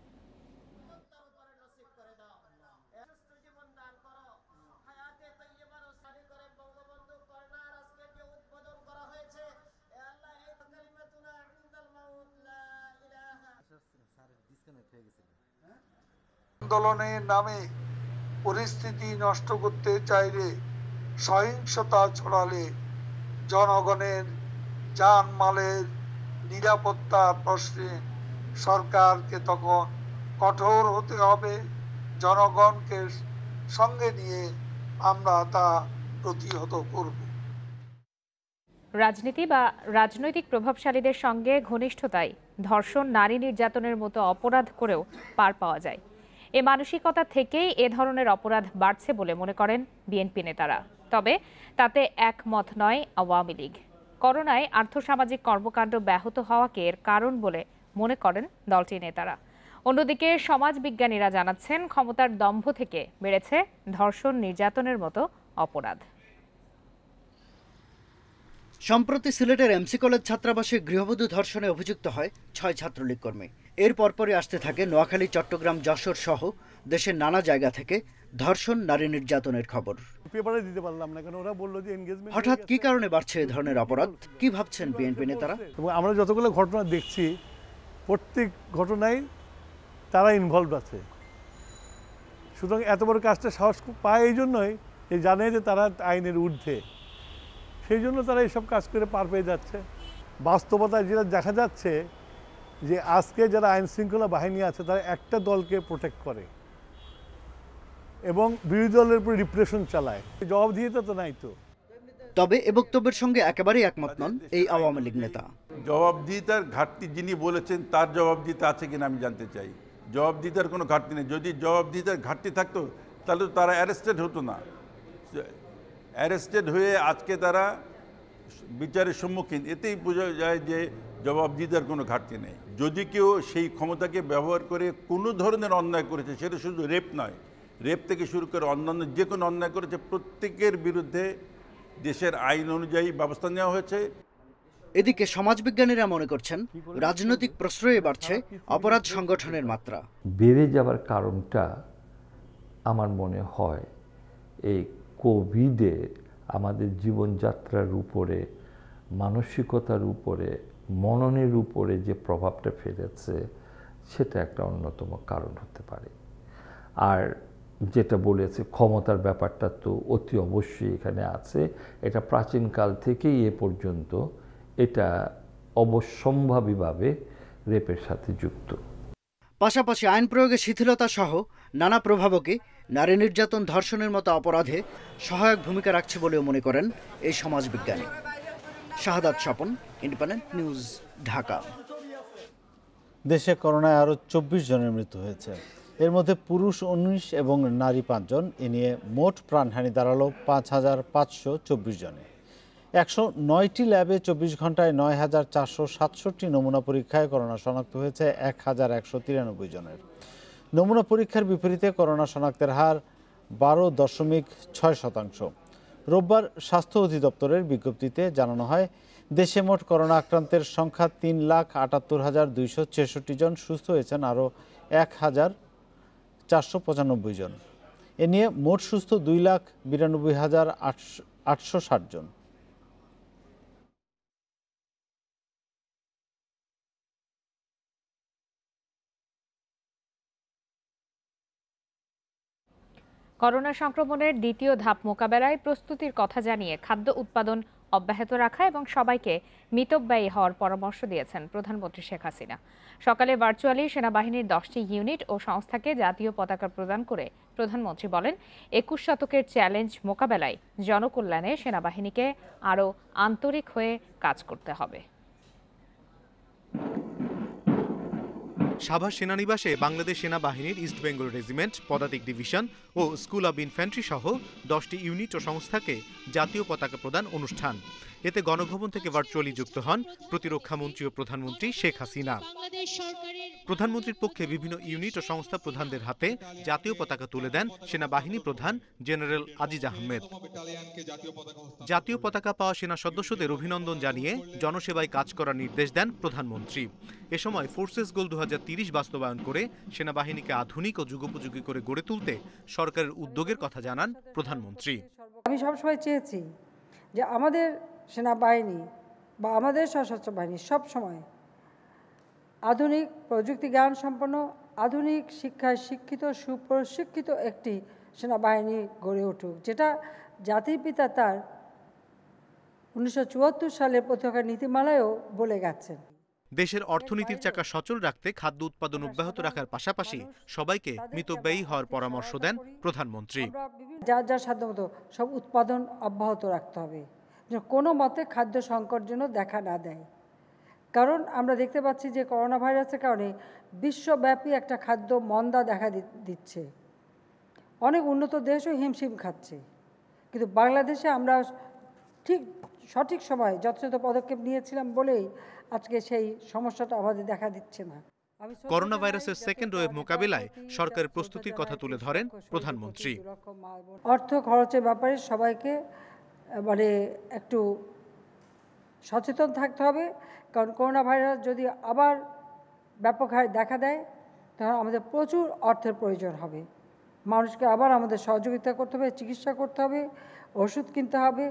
আন্দোলনের নামে পরিস্থিতি নষ্ট করতে চাইলে, সহিংসতা ছড়ালে জনগণের জানমালের নিরাপত্তা প্রশ্নে সরকারকে তখন কঠোর হতে হবে। জনগণকে সঙ্গে নিয়ে আমরা তা প্রতিহত করব। রাজনীতি বা রাজনৈতিক প্রভাবশালীদের সঙ্গে ঘনিষ্ঠতায় ধর্ষণ, নারী নির্যাতনের মতো অপরাধ করেও পার পাওয়া যায়। এ মানসিকতা থেকেই এ ধরনের অপরাধ বাড়ছে বলে মনে করেন বিএনপি নেতারা। তবে তাতে একমত নয় আওয়ামী লীগ। করোনায় আর্থসামাজিক কর্মকাণ্ড ব্যাহত হওয়াকে এর কারণ বলে মনে করেন দলটির নেতারা। অন্যদিকে সমাজবিজ্ঞানীরা জানাচ্ছেন, ক্ষমতার দম্ভ থেকে বেড়েছে ধর্ষণ, নির্যাতনের মতো অপরাধ। সম্প্রতি সিলেটের এমসি কলেজ ছাত্রাবাসে গৃহবধূ ধর্ষণে অভিযুক্ত হয় 6 ছাত্রলীগ কর্মী। এর পরপরই আসতে থাকে নোয়াখালী, চট্টগ্রাম, যশোর সহ দেশের নানা জায়গা থেকে ধর্ষণ, নারী নির্যাতনের খবর। হঠাৎ কি কারণে বাড়ছে এ ধরনের অপরাধ? কি ভাবছেন বিএনপি নেতারা? এবং আমরা যতগুলো ঘটনা দেখছি, প্রত্যেক ঘটনায় তারা ইনভলভ আছে। সুতরাং এত বড় কাজটা সাহস পায় এই জন্যই, জানে যে তারা আইনের ঊর্ধ্বে, সেই জন্য তারা এইসব কাজ করে পার পেয়ে যাচ্ছে। বাস্তবতায় যেটা দেখা যাচ্ছে যে আজকে যারা আইন শৃঙ্খলা বাহিনী আছে তারা একটা দলকে প্রোটেক্ট করে এবং বিরোধী দলের উপর রিপ্রেশন চালায়, জবাবদিহিতা তো নাই। তো তবে এ বক্তব্যের সঙ্গে একেবারেই একমত নন এই আওয়ামী লীগ নেতা। জবাবদিহিতার ঘাটতি যিনি বলেছেন তার জবাবদিহিতা আছে কিনা আমি জানতে চাই। জবাবদিহিতার কোনো ঘাটতি নেই। যদি জবাবদিহিতার ঘাটতি থাকতো তাহলে তো তারা অ্যারেস্টেড হতো না। অ্যারেস্টেড হয়ে আজকে তারা বিচারের সম্মুখীন, এতেই বোঝা যায় যে জবাবদিহিতার কোনো ঘাটতি নেই। যদি কেউ সেই ক্ষমতাকে ব্যবহার করে কোনো ধরনের অন্যায় করেছে, সেটা শুধু রেপ নয়, রেপ থেকে শুরু করে অন্যান্য যে কোনো অন্যায় করেছে প্রত্যেকের বিরুদ্ধে দেশের আইন অনুযায়ী ব্যবস্থা নেওয়া হয়েছে। এদিকে সমাজবিজ্ঞানীরা মনে করছেন রাজনৈতিক প্রশ্রয়ে বাড়ছে অপরাধ সংগঠনের মাত্রা। বেড়ে যাবার কারণটা আমার মনে হয় এই কোভিডে আমাদের জীবনযাত্রার উপরে, মানসিকতার উপরে, মননের উপরে যে প্রভাবটা ফেলেছে সেটা একটা অন্যতম কারণ হতে পারে। আর যেটা বলেছে ক্ষমতার ব্যাপারটা তো অতি অবশ্যই এখানে আছে। এটা প্রাচীনকাল থেকেই এ পর্যন্ত এটা অবশ্যম্ভাবীভাবে রেপের সাথে যুক্ত। পাশাপাশি আইন প্রয়োগে শিথিলতা সহ নানা প্রভাবকে নারী নির্যাতন, ধর্ষণের মতো অপরাধে সহায়ক ভূমিকা রাখছে বলেও মনে করেন এই সমাজবিজ্ঞানী। শাহাদাত স্বপন, ইন্ডিপেন্ডেন্ট নিউজ, ঢাকা। দেশে করোনায় আরও 24 জনের মৃত্যু হয়েছে। এর মধ্যে পুরুষ 19 এবং নারী 5 জন। এ নিয়ে মোট প্রাণহানি দাঁড়ালো 5524 জনে। 109টি ল্যাবে 24 ঘন্টায় 9467টি নমুনা পরীক্ষায় করোনা শনাক্ত হয়েছে 1193 জনের। নমুনা পরীক্ষার বিপরীতে করোনা শনাক্তের হার 12.6%। রোববার স্বাস্থ্য অধিদপ্তরের বিজ্ঞপ্তিতে জানানো হয়, দেশে মোট করোনা আক্রান্তের সংখ্যা 3,78,266 জন। সুস্থ হয়েছেন আরও 1,495 জন। এ নিয়ে মোট সুস্থ 2,92,860 জন। করোনা সংক্রমণের দ্বিতীয় ধাপ মোকাবেলায় প্রস্তুতির কথা জানিয়ে খাদ্য উৎপাদন অব্যাহত রাখা এবং সবাইকে মিতব্যয়ী হওয়ার পরামর্শ দিয়েছেন প্রধানমন্ত্রী শেখ হাসিনা। সকালে ভার্চুয়ালি সেনাবাহিনীর 10টি ইউনিট ও সংস্থাকে জাতীয় পতাকা প্রদান করে প্রধানমন্ত্রী বলেন, 21 শতকের চ্যালেঞ্জ মোকাবেলায় জনকল্যাণে সেনাবাহিনীকে আরও আন্তরিক হয়ে কাজ করতে হবে। সাভার সেনানিবাসে বাংলাদেশ সেনাবাহিনীর ইস্ট বেঙ্গল রেজিমেন্ট, পদাতিক ডিভিশন ও স্কুল অব ইনফ্যান্ট্রি সহ 10টি ইউনিট ও সংস্থাকে জাতীয় পতাকা প্রদান অনুষ্ঠান। এতে গণভবন থেকে ভার্চুয়ালি যুক্ত হন প্রতিরক্ষা মন্ত্রী ও প্রধানমন্ত্রী শেখ হাসিনা। প্রধানমন্ত্রীর পক্ষে বিভিন্ন ইউনিট ও সংস্থা প্রধানদের হাতে জাতীয় পতাকা তুলে দেন সেনাবাহিনী প্রধান জেনারেল আজিজ আহমেদ। জাতীয় পতাকা পাওয়া সেনা সদস্যদের অভিনন্দন জানিয়ে জনসেবায় কাজ করার নির্দেশ দেন প্রধানমন্ত্রী। এ সময় ফোর্সেস গোল 2030 বাস্তবায়ন করে সেনাবাহিনীকে আধুনিক ও যুগোপযোগী করে গড়ে তুলতে সরকারের উদ্যোগের কথা জানান প্রধানমন্ত্রী। আমি সবসময় চেয়েছি যে আমাদের সেনাবাহিনী বা আমাদের সশস্ত্র বাহিনী সবসময় আধুনিক প্রযুক্তি জ্ঞান সম্পন্ন, আধুনিক শিক্ষায় শিক্ষিত, সুপ্রশিক্ষিত একটি সেনাবাহিনী গড়ে উঠুক, যেটা জাতির পিতা তার 1974 সালের প্রতিরক্ষা নীতিমালায়ও বলে গেছেন। দেশের অর্থনীতির চাকা সচল রাখতে খাদ্য উৎপাদন অব্যাহত রাখার পাশাপাশি সবাইকে মিতব্যয়ী হওয়ার পরামর্শ দেন প্রধানমন্ত্রী। যার যার সাধ্যমতো সব উৎপাদন অব্যাহত রাখতে হবে, যেন কোনো মতে খাদ্য সংকট যেন দেখা না দেয়। কারণ আমরা দেখতে পাচ্ছি যে করোনা ভাইরাসের কারণে বিশ্বব্যাপী একটা খাদ্য মন্দা দেখা দিচ্ছে। অনেক উন্নত দেশও হিমশিম খাচ্ছে, কিন্তু বাংলাদেশে আমরা ঠিক সঠিক সময়ে যথাযথ পদক্ষেপ নিয়েছিলাম বলেই আজকে সেই সমস্যাটা আমাদের দেখা দিচ্ছে না। করোনা ভাইরাসের সেকেন্ড ওয়েভ মোকাবিলায় সরকারের প্রস্তুতির কথা তুলে ধরেন প্রধানমন্ত্রী। অর্থ খরচের ব্যাপারে সবাইকে একটু সচেতন থাকতে হবে, কারণ করোনা ভাইরাস যদি আবার ব্যাপক হারে দেখা দেয় তখন আমাদের প্রচুর অর্থের প্রয়োজন হবে। মানুষকে আবার আমাদের সহযোগিতা করতে হবে, চিকিৎসা করতে হবে, ওষুধ কিনতে হবে,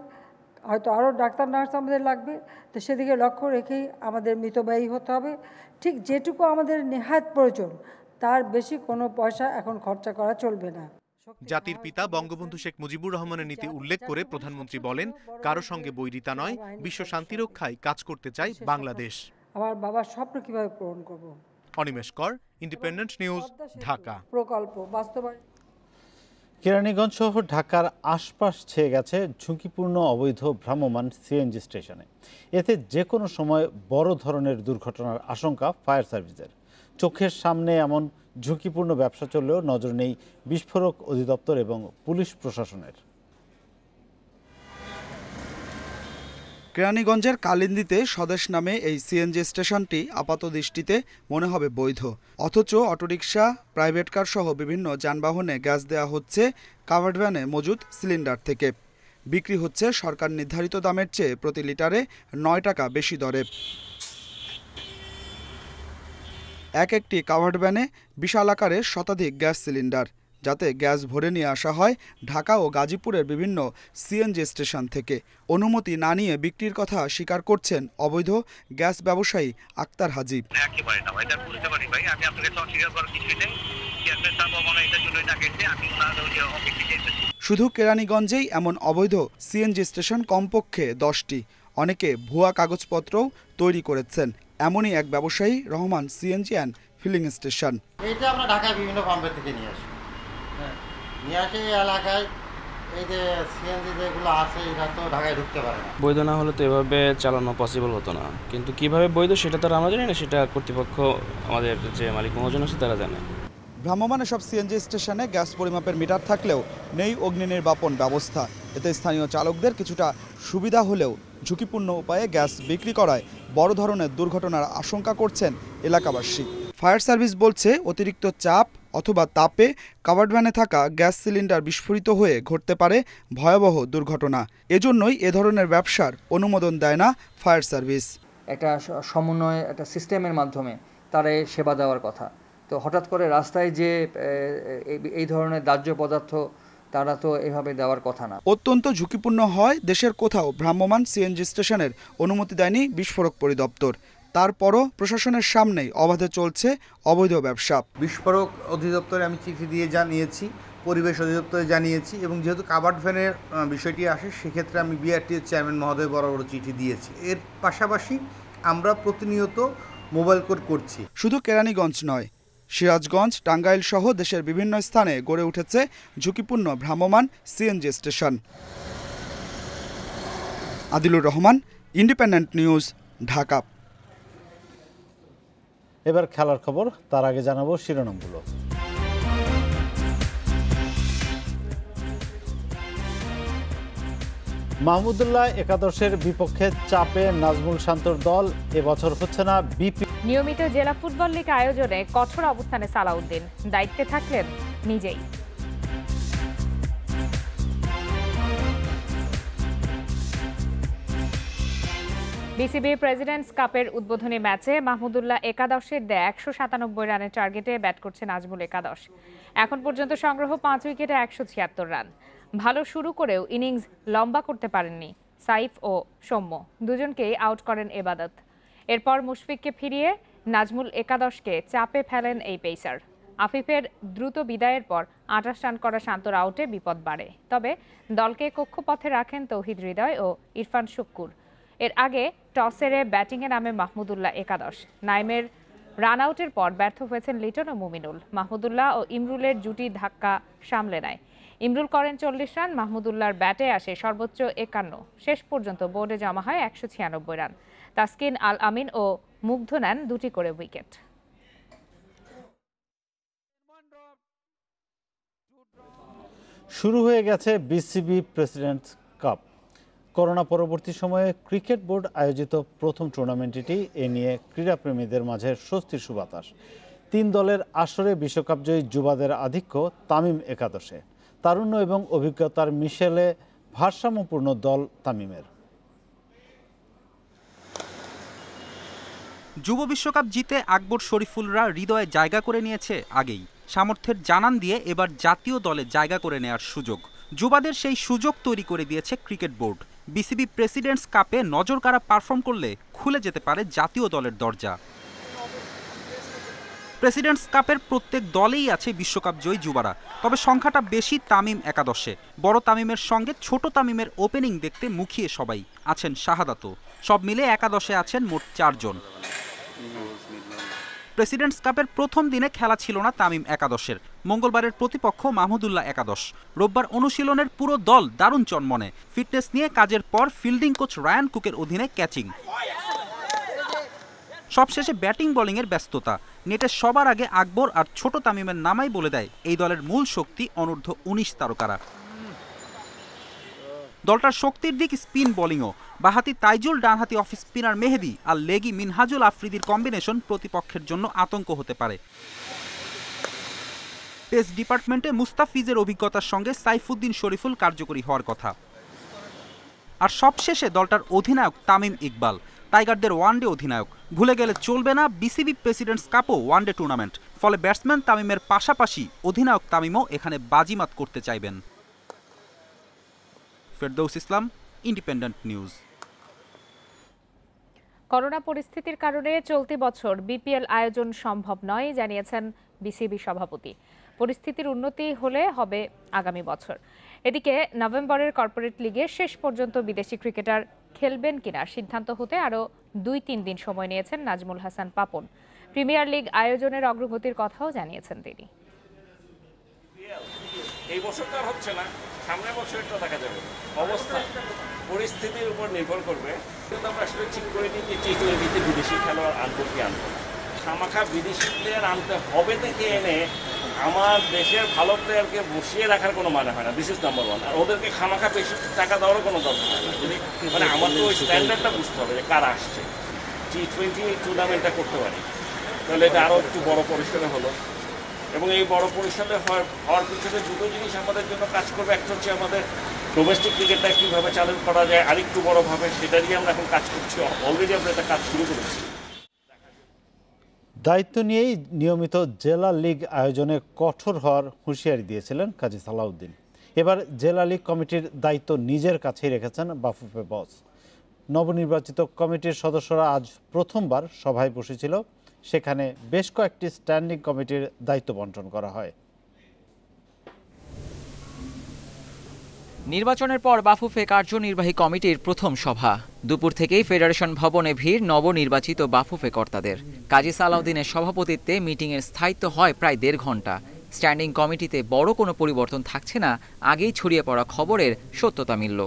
হয়তো আরও ডাক্তার নার্স আমাদের লাগবে। তো সেদিকে লক্ষ্য রেখেই আমাদের মিতব্যয়ী হতে হবে। ঠিক যেটুকু আমাদের নেহাত প্রয়োজন তার বেশি কোনো পয়সা এখন খরচা করা চলবে না। জাতির পিতা বঙ্গবন্ধু শেখ মুজিবুর রহমানের নীতি উল্লেখ করে প্রধানমন্ত্রী বলেন, কারো সঙ্গে বৈরিতা নয়, বিশ্ব শান্তি রক্ষায় কাজ করতে চায় বাংলাদেশ। আমার বাবার স্বপ্ন কিভাবে পূরণ করব। অনিমেষ কর, ইন্ডিপেন্ডেন্ট নিউজ, ঢাকা। প্রকল্প বাস্তবায়ন। কেরানীগঞ্জ সহ ঢাকার আশপাশ ছেয়ে গেছে ঝুঁকিপূর্ণ অবৈধ ভ্রাম্যমাণ সিএনজি স্টেশনে। এতে যে কোনো সময় বড় ধরনের দুর্ঘটনার আশঙ্কা ফায়ার সার্ভিসের। চোখের সামনে এমন ঝুঁকিপূর্ণ ব্যবসা চললেও নজর নেই বিস্ফোরক অধিদপ্তর এবং পুলিশ প্রশাসনের। কেরানীগঞ্জের কালিন্দিতে স্বদেশ নামে এই সিএনজি স্টেশনটি আপাত দৃষ্টিতে মনে হবে বৈধ, অথচ অটোরিকশা, প্রাইভেট কার সহ বিভিন্ন যানবাহনে গ্যাস দেওয়া হচ্ছে কাভার্ড ভ্যানে মজুদ সিলিন্ডার থেকে। বিক্রি হচ্ছে সরকার নির্ধারিত দামের চেয়ে প্রতি লিটারে 9 টাকা বেশি দরে। এক একটি কাভার্ড ভ্যানে বিশাল আকারের শতাধিক গ্যাস সিলিন্ডার, যাতে গ্যাস ভরে নিয়ে আসা হয় ঢাকা ও গাজীপুরের বিভিন্ন সিএনজি স্টেশন থেকে। অনুমতি না নিয়ে বিক্রির কথা স্বীকার করছেন অবৈধ গ্যাস ব্যবসায়ী আক্তার হাজি। শুধু কেরানীগঞ্জেই এমন অবৈধ সিএনজি স্টেশন কমপক্ষে 10টি। অনেকে ভুয়া কাগজপত্রও তৈরি করেছেন। এমনই এক ব্যবসায়ী Rahman CNG and filling station. এটা আমরা ঢাকায় বিভিন্ন পাম্পের থেকে নিয়ে আসি, নিয়ে আসে এলাকায়। এই যে সিএনজি যেগুলো আছে এটা তো ঢাকায় ঢুকতে পারে না। বৈধ না হলে তো এভাবে চালানো পসিবল হতো না, কিন্তু কিভাবে বৈধ সেটা তো আমরা জানি না, সেটা কর্তৃপক্ষ আমাদের যে মালিক মহাজন আছে তারা জানে। ভ্রাম্যমাণ সব সিএনজি স্টেশনে গ্যাস পরিমাপের মিটার থাকলেও নেই অগ্নি নির্বাপন ব্যবস্থা। এতে স্থানীয় চালকদের কিছুটা সুবিধা হলেও ঝুঁকিপূর্ণ উপায়ে গ্যাস বিক্রি করায় বড় ধরনের দুর্ঘটনার আশঙ্কা করছেন এলাকাবাসী। ফায়ার সার্ভিস বলছে অতিরিক্ত চাপ অথবা তাপে কাভার্ড ভ্যানে থাকা গ্যাস সিলিন্ডার বিস্ফোরিত হয়ে ঘটতে পারে ভয়াবহ দুর্ঘটনা। এজন্যই এ ধরনের ব্যবসার অনুমোদন দেয় না ফায়ার সার্ভিস। একটা সমন্বয়, একটা সিস্টেমের মাধ্যমে তারা সেবা দেওয়ার কথা। তো হঠাৎ করে রাস্তায় যে এই ধরনের দাহ্য পদার্থ তারা তো এভাবে দেওয়ার কথা না। অত্যন্ত ঝুঁকিপূর্ণ হয় দেশের কোথাও ভ্রাম্যমাণ সিএনজি স্টেশনের অনুমতি দেয়নি বিস্ফোরক পরিদপ্তর। তারপরও প্রশাসনের সামনেই অবাধে চলছে অবৈধ ব্যবসা। বিস্ফোরক অধিদপ্তরে আমি চিঠি দিয়ে জানিয়েছি, পরিবেশ অধিদপ্তরে জানিয়েছি, এবং যেহেতু কাভার্ড ভ্যানের বিষয়টি আসে সেক্ষেত্রে আমি বিআরটিএর চেয়ারম্যান মহোদয় বরাবর চিঠি দিয়েছি। এর পাশাপাশি আমরা প্রতিনিয়ত মোবাইল কোর্ট করছি। শুধু কেরানীগঞ্জ নয়, সিরাজগঞ্জ, টাঙ্গাইল সহ দেশের বিভিন্ন স্থানে গড়ে উঠেছে ঝুঁকিপূর্ণ ভ্রাম্যমাণ CNG station. Adilur Rahman, independent news, Dhaka. এবার খেলার খবর, তার আগে জানাবো শিরোনামগুলো। মাহমুদুল্লাহ একাদশের বিপক্ষে চাপে নাজমুল শান্তর দল। এবছর হচ্ছে না বিপি। নিয়মিত জেলা ফুটবল লীগ আয়োজনে কঠোর অবস্থানে সালাউদ্দিন, দায়িত্বে থাকলেন নিজেই। বিসিবি প্রেসিডেন্টস কাপের উদ্বোধনী ম্যাচে মাহমুদুল্লাহ একাদশের দেয় 197 রানের টার্গেটে ব্যাট করছে নাজমুল একাদশ। এখন পর্যন্ত সংগ্রহ 5 উইকেটে 176 রান। ভালো শুরু করেও ইনিংস লম্বা করতে পারেননি সাইফ ও সৌম্য, দুজনকেই আউট করেন এবাদত। এরপর মুশফিককে ফিরিয়ে নাজমুল একাদশকে চাপে ফেলেন এই পেসার। আফিফের দ্রুত বিদায়ের পর 28 রান করা শান্তর আউটে বিপদ বাড়ে। তবে দলকে কক্ষপথে রাখেন তৌহিদ হৃদয় ও ইরফান শুক্কুর। এর আগে টস হেরে ব্যাটিংয়ে নামে মাহমুদুল্লাহ একাদশ। নাইমের রান আউটের পর ব্যর্থ হয়েছেন লিটন ও মুমিনুল। মাহমুদুল্লাহ ও ইমরুলের জুটি ধাক্কা সামলে নেয়। ইমরুল করেন 40 রান, মাহমুদুল্লাহর ব্যাটে আসে সর্বোচ্চ 51। শেষ পর্যন্ত বোর্ডে জমা হয় 196 রান। তাসকিন আল আমিন ও মুগ্ধ নেন 2টি করে উইকেট। শুরু হয়ে গেছে বিসিবি প্রেসিডেন্টস কাপ। করোনা পরবর্তী সময়ে ক্রিকেট বোর্ড আয়োজিত প্রথম টুর্নামেন্টটি এ নিয়ে ক্রীড়াপ্রেমীদের মাঝে স্বস্তির সুবাতাস। 3 দলের আসরে বিশ্বকাপজয়ী যুবাদের আধিক্য তামিম একাদশে। তারুণ্য এবং অভিজ্ঞতার মিশেলে ভারসাম্যপূর্ণ দল তামিমের। যুব বিশ্বকাপ জিতে আকবর শরীফুলরা হৃদয়ে জায়গা করে নিয়েছে আগেই। সামর্থ্যের জানান দিয়ে এবার জাতীয় দলে জায়গা করে নেয়ার সুযোগ, যুবাদের সেই সুযোগ তৈরি করে দিয়েছে ক্রিকেট বোর্ড। বিসিবি প্রেসিডেন্টস কাপে নজরকাড়া পারফর্ম করলে খুলে যেতে পারে জাতীয় দলের দরজা। প্রেসিডেন্টস কাপের প্রত্যেক দলেই আছে বিশ্বকাপ জয়ী যুবারা, তবে সংখ্যাটা বেশি তামিম একাদশে। বড় তামিমের সঙ্গে ছোট তামিমের ওপেনিং দেখতে মুখিয়ে সবাই। আছেন শাহাদাতও। সব মিলে একাদশে আছেন মোট 4 জন। প্রেসিডেন্টস কাপের প্রথম দিনে খেলা ছিল না তামিম একাদশের। মঙ্গলবারের প্রতিপক্ষ মাহমুদুল্লাহ একাদশ। রোববার অনুশীলনের পুরো দল দারুণ চনমনে। ফিটনেস নিয়ে কাজের পর ফিল্ডিং কোচ রায়ান কুকের অধীনে ক্যাচিং। সবশেষে ব্যাটিং বোলিংয়ের ব্যস্ততা। নেটে সবার আগে আকবর আর ছোট তামিমের নামাই বলে দেয় এই দলের মূল শক্তি অনূর্ধ্ব 19 তারকারা। দলটার শক্তির দিক স্পিন বোলিংও। বাহাতি তাইজুল, ডানহাতি অফ স্পিনার মেহেদি আর লেগি মিনহাজুল আফ্রিদির কম্বিনেশন প্রতিপক্ষের জন্য আতঙ্ক হতে পারে। পেস ডিপার্টমেন্টে মুস্তাফিজের অভিজ্ঞতার সঙ্গে সাইফুদ্দিন শরীফুল কার্যকরী হওয়ার কথা। আর সবশেষে দলটার অধিনায়ক তামিম ইকবাল, টাইগারদের ওয়ানডে অধিনায়ক। ভুলে গেলে চলবে না, বিসিবি প্রেসিডেন্টস কাপও ওয়ানডে টুর্নামেন্ট। ফলে ব্যাটসম্যান তামিমের পাশাপাশি অধিনায়ক তামিমও এখানে বাজিমাত করতে চাইবেন। ফেরদৌস ইসলাম, ইন্ডিপেন্ডেন্ট নিউজ। করোনা পরিস্থিতির কারণে চলতি বছর বিপিএল আয়োজন সম্ভব নয় জানিয়েছেন বিসিবি সভাপতি। পরিস্থিতির উন্নতি হলে হবে আগামী বছর। এদিকে নভেম্বরের কর্পোরেট লিগে শেষ পর্যন্ত বিদেশি ক্রিকেটার খেলবেন কিনা সিদ্ধান্ত হতে আরও 2-3 দিন সময় নিয়েছেন নাজমুল হাসান পাপন। প্রিমিয়ার লিগ আয়োজনের অগ্রগতির কথাও জানিয়েছেন তিনি। এই বছর তো আর হচ্ছে না, সামনের বছরটা দেখা যাবে। অবস্থা পরিস্থিতির উপর নির্ভর করবে। কিন্তু আমরা আসলে ঠিক করে নিই যে টি-20তে বিদেশি খেলোয়াড় আনবো কি আনবো। খামাখা বিদেশি প্লেয়ার আনতে হবে থেকে এনে আমার দেশের ভালো প্লেয়ারকে বসিয়ে রাখার কোনো মানে হয় না। This is number one. আর ওদেরকে খামাখা বেশি টাকা দেওয়ারও কোনো দরকার হয় না। যদি মানে আমার তো ওই স্ট্যান্ডার্ডটা বুঝতে হবে যে কারা আসছে। টি-20 টুর্নামেন্টটা করতে পারি, তাহলে এটা আরও একটু বড় পরিসরে হলো। এবং এই বড় পরিসরে হওয়ার পিছনে দুটো জিনিস আমাদের জন্য কাজ করবে। একটা হচ্ছে আমাদের ডোমেস্টিক ক্রিকেটটা কীভাবে চালু করা যায় আরেকটু বড়োভাবে, সেটা নিয়ে আমরা এখন কাজ করছি। অলরেডি আমরা এটা কাজ শুরু করেছি। দায়িত্ব নিয়েই নিয়মিত জেলা লীগ আয়োজনে কঠোর হওয়ার হুঁশিয়ারি দিয়েছিলেন কাজী সালাউদ্দিন। এবার জেলা লীগ কমিটির দায়িত্ব নিজের কাছেই রেখেছেন বাফুফে বস। নবনির্বাচিত কমিটির সদস্যরা আজ প্রথমবার সভায় বসেছিল। সেখানে বেশ কয়েকটি স্ট্যান্ডিং কমিটির দায়িত্ব বন্টন করা হয়। নির্বাচনের পর বাফুফে কার্যনির্বাহী কমিটির প্রথম সভা। দুপুর থেকেই ফেডারেশন ভবনে ভিড় নবনির্বাচিত বাফুফে কর্তাদের। কাজী সালাউদ্দিনের সভাপতিত্বে মিটিংয়ের স্থায়িত্ব হয় প্রায় 1.5 ঘন্টা। স্ট্যান্ডিং কমিটিতে বড় কোনো পরিবর্তন থাকছে না, আগেই ছড়িয়ে পড়া খবরের সত্যতা মিলল।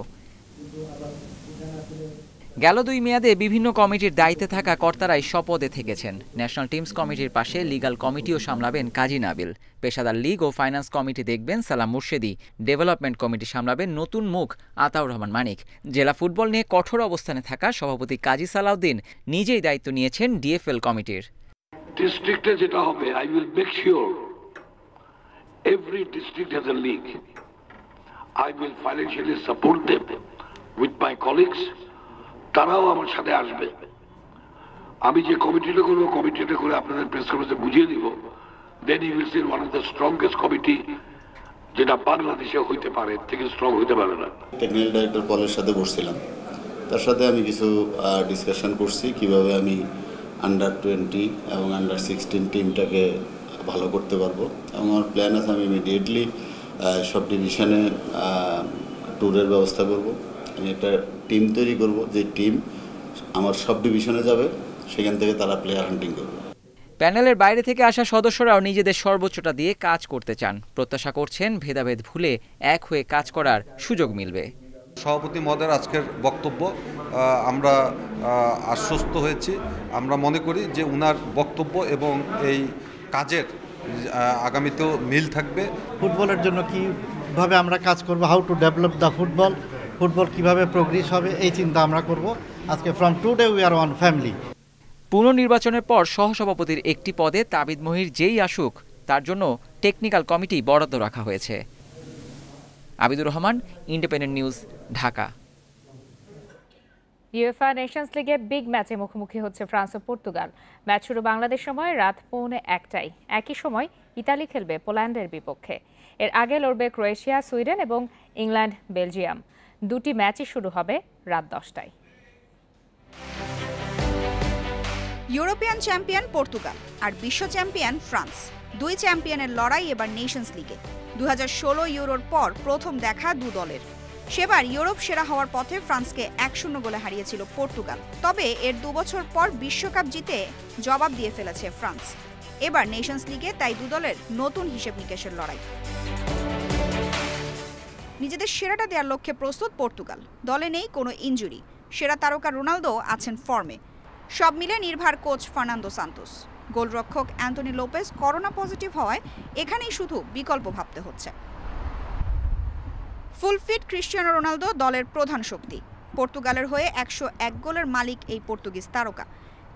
গেল 2 মেয়াদে বিভিন্ন কমিটির দায়িত্বে থাকা কর্তারাই শপথে থেকেছেন। ন্যাশনাল টিমস কমিটির পাশে লিগ্যাল কমিটিও সামলাবেন কাজী নাবিল। পেশাদার লীগ ও ফাইন্যান্স কমিটি দেখবেন সালাম মুর্শেদি। ডেভেলপমেন্ট কমিটি সামলাবেন নতুন মুখ আতাউর রহমান মানিক। জেলা ফুটবল নিয়ে কঠোর অবস্থানে থাকা সভাপতি কাজী সালাউদ্দিন নিজেই দায়িত্ব নিয়েছেন ডিএফএল কমিটির। ডিস্ট্রিক্টে যেটা হবে, I will make sure every district has a league. I will financially support them with my colleagues. তারাও আমার সাথে আসবে। আমি যে কমিটিটা করবো, কমিটিটা করে আপনাদের প্রেস কনফারেন্সে বুঝিয়ে দিব। Then you will see one of the strongest committee যেটা বাংলাদেশে হইতে পারে, থেকে স্ট্রং হইতে পারে না। টেকনিক্যাল ডাইরেক্টর পলের সাথে বসছিলাম, তার সাথে আমি কিছু ডিসকাশন করছি কিভাবে আমি আন্ডার-20 এবং আন্ডার-16 টিমটাকে ভালো করতে পারবো। এবং আমার প্ল্যান আছে আমি ইমিডিয়েটলি সব ডিভিশনে ট্যুরের ব্যবস্থা করব। আমি একটা টিম তৈরি করব, যে টিম আমার সব ডিভিশনে যাবে, সেখান থেকে তারা প্লেয়ার হান্টিং করবে। প্যানেলের বাইরে থেকে আসা সদস্যরাও নিজেদের সর্বোচ্চটা দিয়ে কাজ করতে চান। প্রত্যাশা করছেন ভেদাভেদ ভুলে এক হয়ে কাজ করার সুযোগ মিলবে। সভাপতি মহোদয়ের আজকের বক্তব্য আমরা আশ্বস্ত হয়েছি। আমরা মনে করি যে উনার বক্তব্য এবং এই কাজের আগামীতেও মিল থাকবে। ফুটবলের জন্য কীভাবে আমরা কাজ করব, how to develop the football, football কীভাবে প্রোগ্রেস হবে, এই চিন্তা আমরা করব। আজকে from today we are one family. পুনর্নির্বাচনের পর সহসভাপতির একটি পদে তাবিদ মহির যেই আসুক, তার জন্য টেকনিক্যাল কমিটি বরাদ্দ রাখা হয়েছে। Abidur Rahman, independent news, Dhaka. UEFA Nations লিগে বিগ ম্যাচে মুখোমুখি হচ্ছে ফ্রান্স ও পর্তুগাল। ম্যাচ শুরু বাংলাদেশ সময় রাত 1:45। একই সময় ইতালি খেলবে পোল্যান্ডের বিপক্ষে। এর আগে লড়বে ক্রোয়েশিয়া, সুইডেন এবং ইংল্যান্ড, বেলজিয়াম। দুটি ম্যাচই শুরু হবে রাত 10টায়। ইউরোপিয়ান চ্যাম্পিয়ন পর্তুগাল আর বিশ্ব চ্যাম্পিয়ন ফ্রান্স, দুই চ্যাম্পিয়নের লড়াই এবার নেশনস লিগে। 2016 ইউরোর পর প্রথম দেখা দু দলের। সেবার ইউরোপ সেরা হওয়ার পথে ফ্রান্সকে 1-0 গোলে হারিয়েছিল পর্তুগাল। তবে এর 2 বছর পর বিশ্বকাপ জিতে জবাব দিয়ে ফেলেছে ফ্রান্স। এবার নেশনস লিগে তাই দু দলের নতুন হিসেব নিকেশের লড়াই। নিজেদের সেরাটা দেওয়ার লক্ষ্যে প্রস্তুত পর্তুগাল। দলে নেই কোনো ইনজুরি, সেরা তারকা রোনালদো আছেন ফর্মে। সব মিলে নির্ভর কোচ ফার্নান্দো সান্তোস। গোলরক্ষক অ্যান্টনি লোপেজ করোনা পজিটিভ হওয়ায় এখানেই শুধু বিকল্প ভাবতে হচ্ছে। ফুল ফিট ক্রিস্টিয়ানো রোনালদো দলের প্রধান শক্তি। পর্তুগালের হয়ে 101 গোলের মালিক এই পর্তুগিজ তারকা।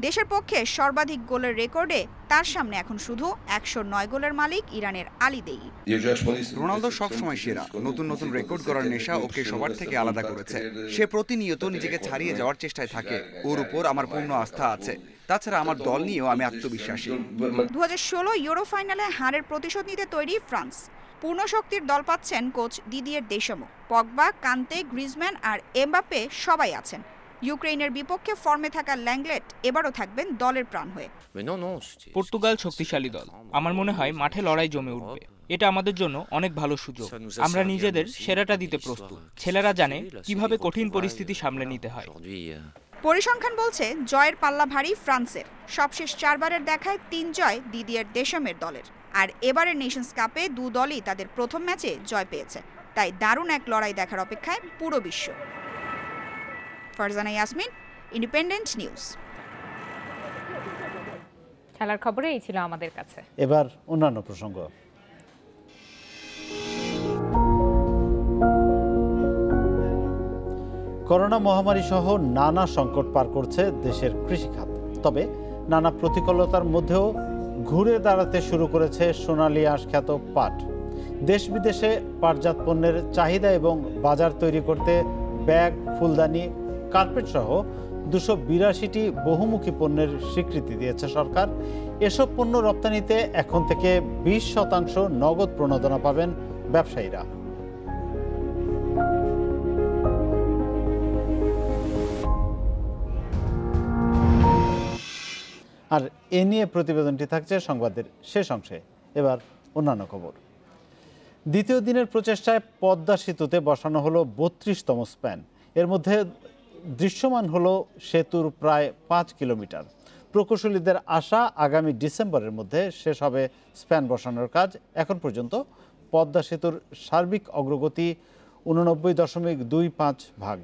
দেশের পক্ষে সর্বাধিক গোলের রেকর্ডে তার সামনে এখন শুধু 109 গোলের মালিক ইরানের আলী দেই। রোনালদো সবসময় সেরা, নতুন নতুন রেকর্ড করার নেশা ওকে সবার থেকে আলাদা করেছে। সে প্রতিনিয়ত নিজেকে ছাড়িয়ে যাওয়ার চেষ্টায় থাকে। ওর উপর আমার পূর্ণ আস্থা আছে। তাছাড়া আমার দল নিয়েও আমি আত্মবিশ্বাসী। 2016 ইউরো ফাইনালে হারের প্রতিশোধ নিতে তৈরি ফ্রান্স। পূর্ণ শক্তির দল পাচ্ছেন কোচ দিদিয়ের দেশমো। পগবা, কান্তে, গ্রিজম্যান আর এমবাপ্পে সবাই আছেন। ইউক্রেনের বিপক্ষে ফর্মে থাকা ল্যাংলেট এবারও থাকবেন দলের প্রাণ হয়ে। পর্তুগাল শক্তিশালী দল, আমার মনে হয় মাঠে লড়াই জমে উঠবে। এটা আমাদের জন্য অনেক ভালো সুযোগ। আমরা নিজেদের সেরাটা দিতে প্রস্তুত। ছেলেরা জানে কিভাবে কঠিন পরিস্থিতি সামলে নিতে হয়। পরিসংখ্যান বলছে জয়ের পাল্লা ভারী ফ্রান্সের। সবশেষ 4 বারের দেখায় 3 জয় দিদিয়ের দেশমের দলের। আর এবারের নেশনস কাপে দু দলই তাদের প্রথম ম্যাচে জয় পেয়েছে। তাই দারুণ এক লড়াই দেখার অপেক্ষায় পুরো বিশ্ব। Farzana Yasmin, independent news. খেলার খবরে এই ছিল আমাদের কাছে। এবার অন্যান্য প্রসঙ্গ। করোনা মহামারী সহ নানা সংকট পার করছে দেশের কৃষি খাত। তবে নানা প্রতিকূলতার মধ্যেও ঘুরে দাঁড়াতে শুরু করেছে সোনালী আঁশ খ্যাত পাট। দেশ বিদেশে পাটজাত পণ্যের চাহিদা এবং বাজার তৈরি করতে ব্যাগ, ফুলদানি, কার্পেট সহ 282টি বহুমুখী পণ্যের স্বীকৃতি দিয়েছে সরকার। এসব পণ্য রপ্তানিতে এখন থেকে 20% নগদ প্রণোদনা পাবেন ব্যবসায়ীরা। আর এ নিয়ে প্রতিবেদনটি থাকছে সংবাদের শেষ অংশে। এবার অন্যান্য খবর। দ্বিতীয় দিনের প্রচেষ্টায় পদ্মা সেতুতে বসানো হলো 32তম স্প্যান। এর মধ্যে দৃশ্যমান হলো সেতুর প্রায় 5 কিলোমিটার। প্রকৌশলীদের আশা আগামী ডিসেম্বরের মধ্যে শেষ হবে স্প্যান বসানোর কাজ। এখন পর্যন্ত পদ্মা সেতুর সার্বিক অগ্রগতি 89.25 ভাগ।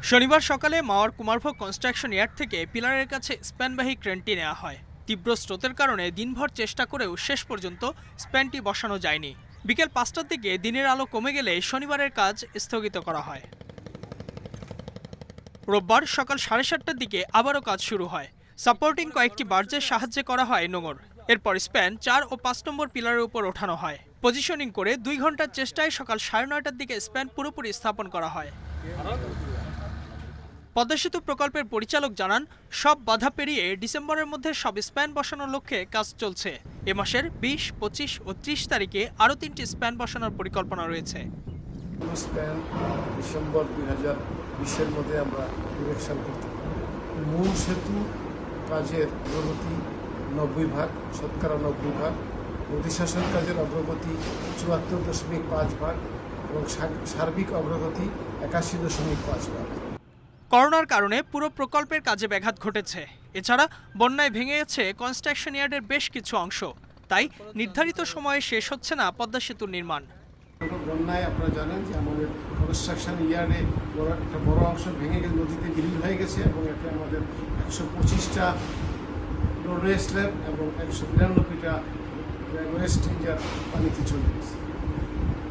শনিবার সকালে মাওয়ার কুমারভোগ কনস্ট্রাকশন ইয়ার্ড থেকে পিলারের কাছে স্প্যানবাহী ক্রেনটি নেওয়া হয়। তীব্র স্রোতের কারণে দিনভর চেষ্টা করেও শেষ পর্যন্ত স্প্যানটি বসানো যায়নি। বিকেল 5টার দিকে দিনের আলো কমে গেলে শনিবারের কাজ স্থগিত করা হয়। রোববার সকাল 7:30টার দিকে আবারও কাজ শুরু হয়। সাপোর্টিং কয়েকটি বার্জের সাহায্যে করা হয় নোঙর। এরপর স্প্যান 4 ও 5 নম্বর পিলারের উপর ওঠানো হয়। পজিশনিং করে 2 ঘন্টার চেষ্টায় সকাল 9:30টার দিকে স্প্যান পুরোপুরি স্থাপন করা হয়। পদ্মা সেতু প্রকল্পের পরিচালক জানান, সব বাধা পেরিয়ে ডিসেম্বরের মধ্যে সব স্প্যান বসানোর লক্ষ্যে কাজ চলছে। এ মাসের 20, 25 ও 30 তারিখে আরও 3টি স্প্যান বসানোর পরিকল্পনা রয়েছে। স্প্যান ডিসেম্বর 2020-এর মধ্যে আমরা ইরেকশন করতে পারি। মূল সেতু কাজের অগ্রগতি 90 ভাগ, শতকরা 90 ভাগ। নদী শাসন কাজের অগ্রগতি 74.5 ভাগ এবং সার্বিক অগ্রগতি 81.5 ভাগ। করোনার কারণে পুরো প্রকল্পের কাজে ব্যাঘাত ঘটেছে। এছাড়া বন্যায় ভেঙে গেছে কনস্ট্রাকশন ইয়ার্ডের বেশ কিছু অংশ। তাই নির্ধারিত সময়ে শেষ হচ্ছে না পদ্মা সেতুর নির্মাণ। বন্যায় আপনারা জানেন যে আমাদের কনস্ট্রাকশন ইয়ার্ডে একটা বড় অংশ ভেঙে গেছে, নদীতে বিলীন হয়ে গেছে এবং এতে আমাদের 125টা রোডওয়ে স্ল্যাব এবং 192টা ওয়েস্ট ইঞ্জার পানিতে চলে গেছে।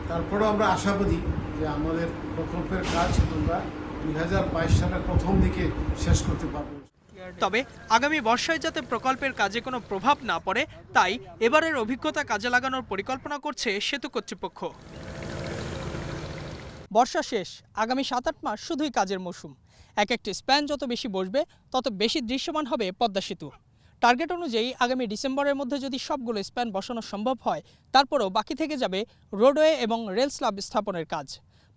তারপরেও আমরা আশাবাদী যে আমাদের প্রকল্পের কাজ আমরা 2022 সালের প্রথম দিকে শেষ করতে পারব। তবে আগামী বর্ষায় যাতে প্রকল্পের কাজে কোনো প্রভাব না পড়ে, তাই এবারের অভিজ্ঞতা কাজে লাগানোর পরিকল্পনা করছে সেতু কর্তৃপক্ষ। বর্ষা শেষ, আগামী 7-8 মাস শুধুই কাজের মৌসুম। এক একটি স্প্যান যত বেশি বসবে তত বেশি দৃশ্যমান হবে পদ্মা সেতু। টার্গেট অনুযায়ী আগামী ডিসেম্বরের মধ্যে যদি সবগুলো স্প্যান বসানো সম্ভব হয়, তারপরও বাকি থেকে যাবে রোডওয়ে এবং রেল স্ল্যাব স্থাপনের কাজ।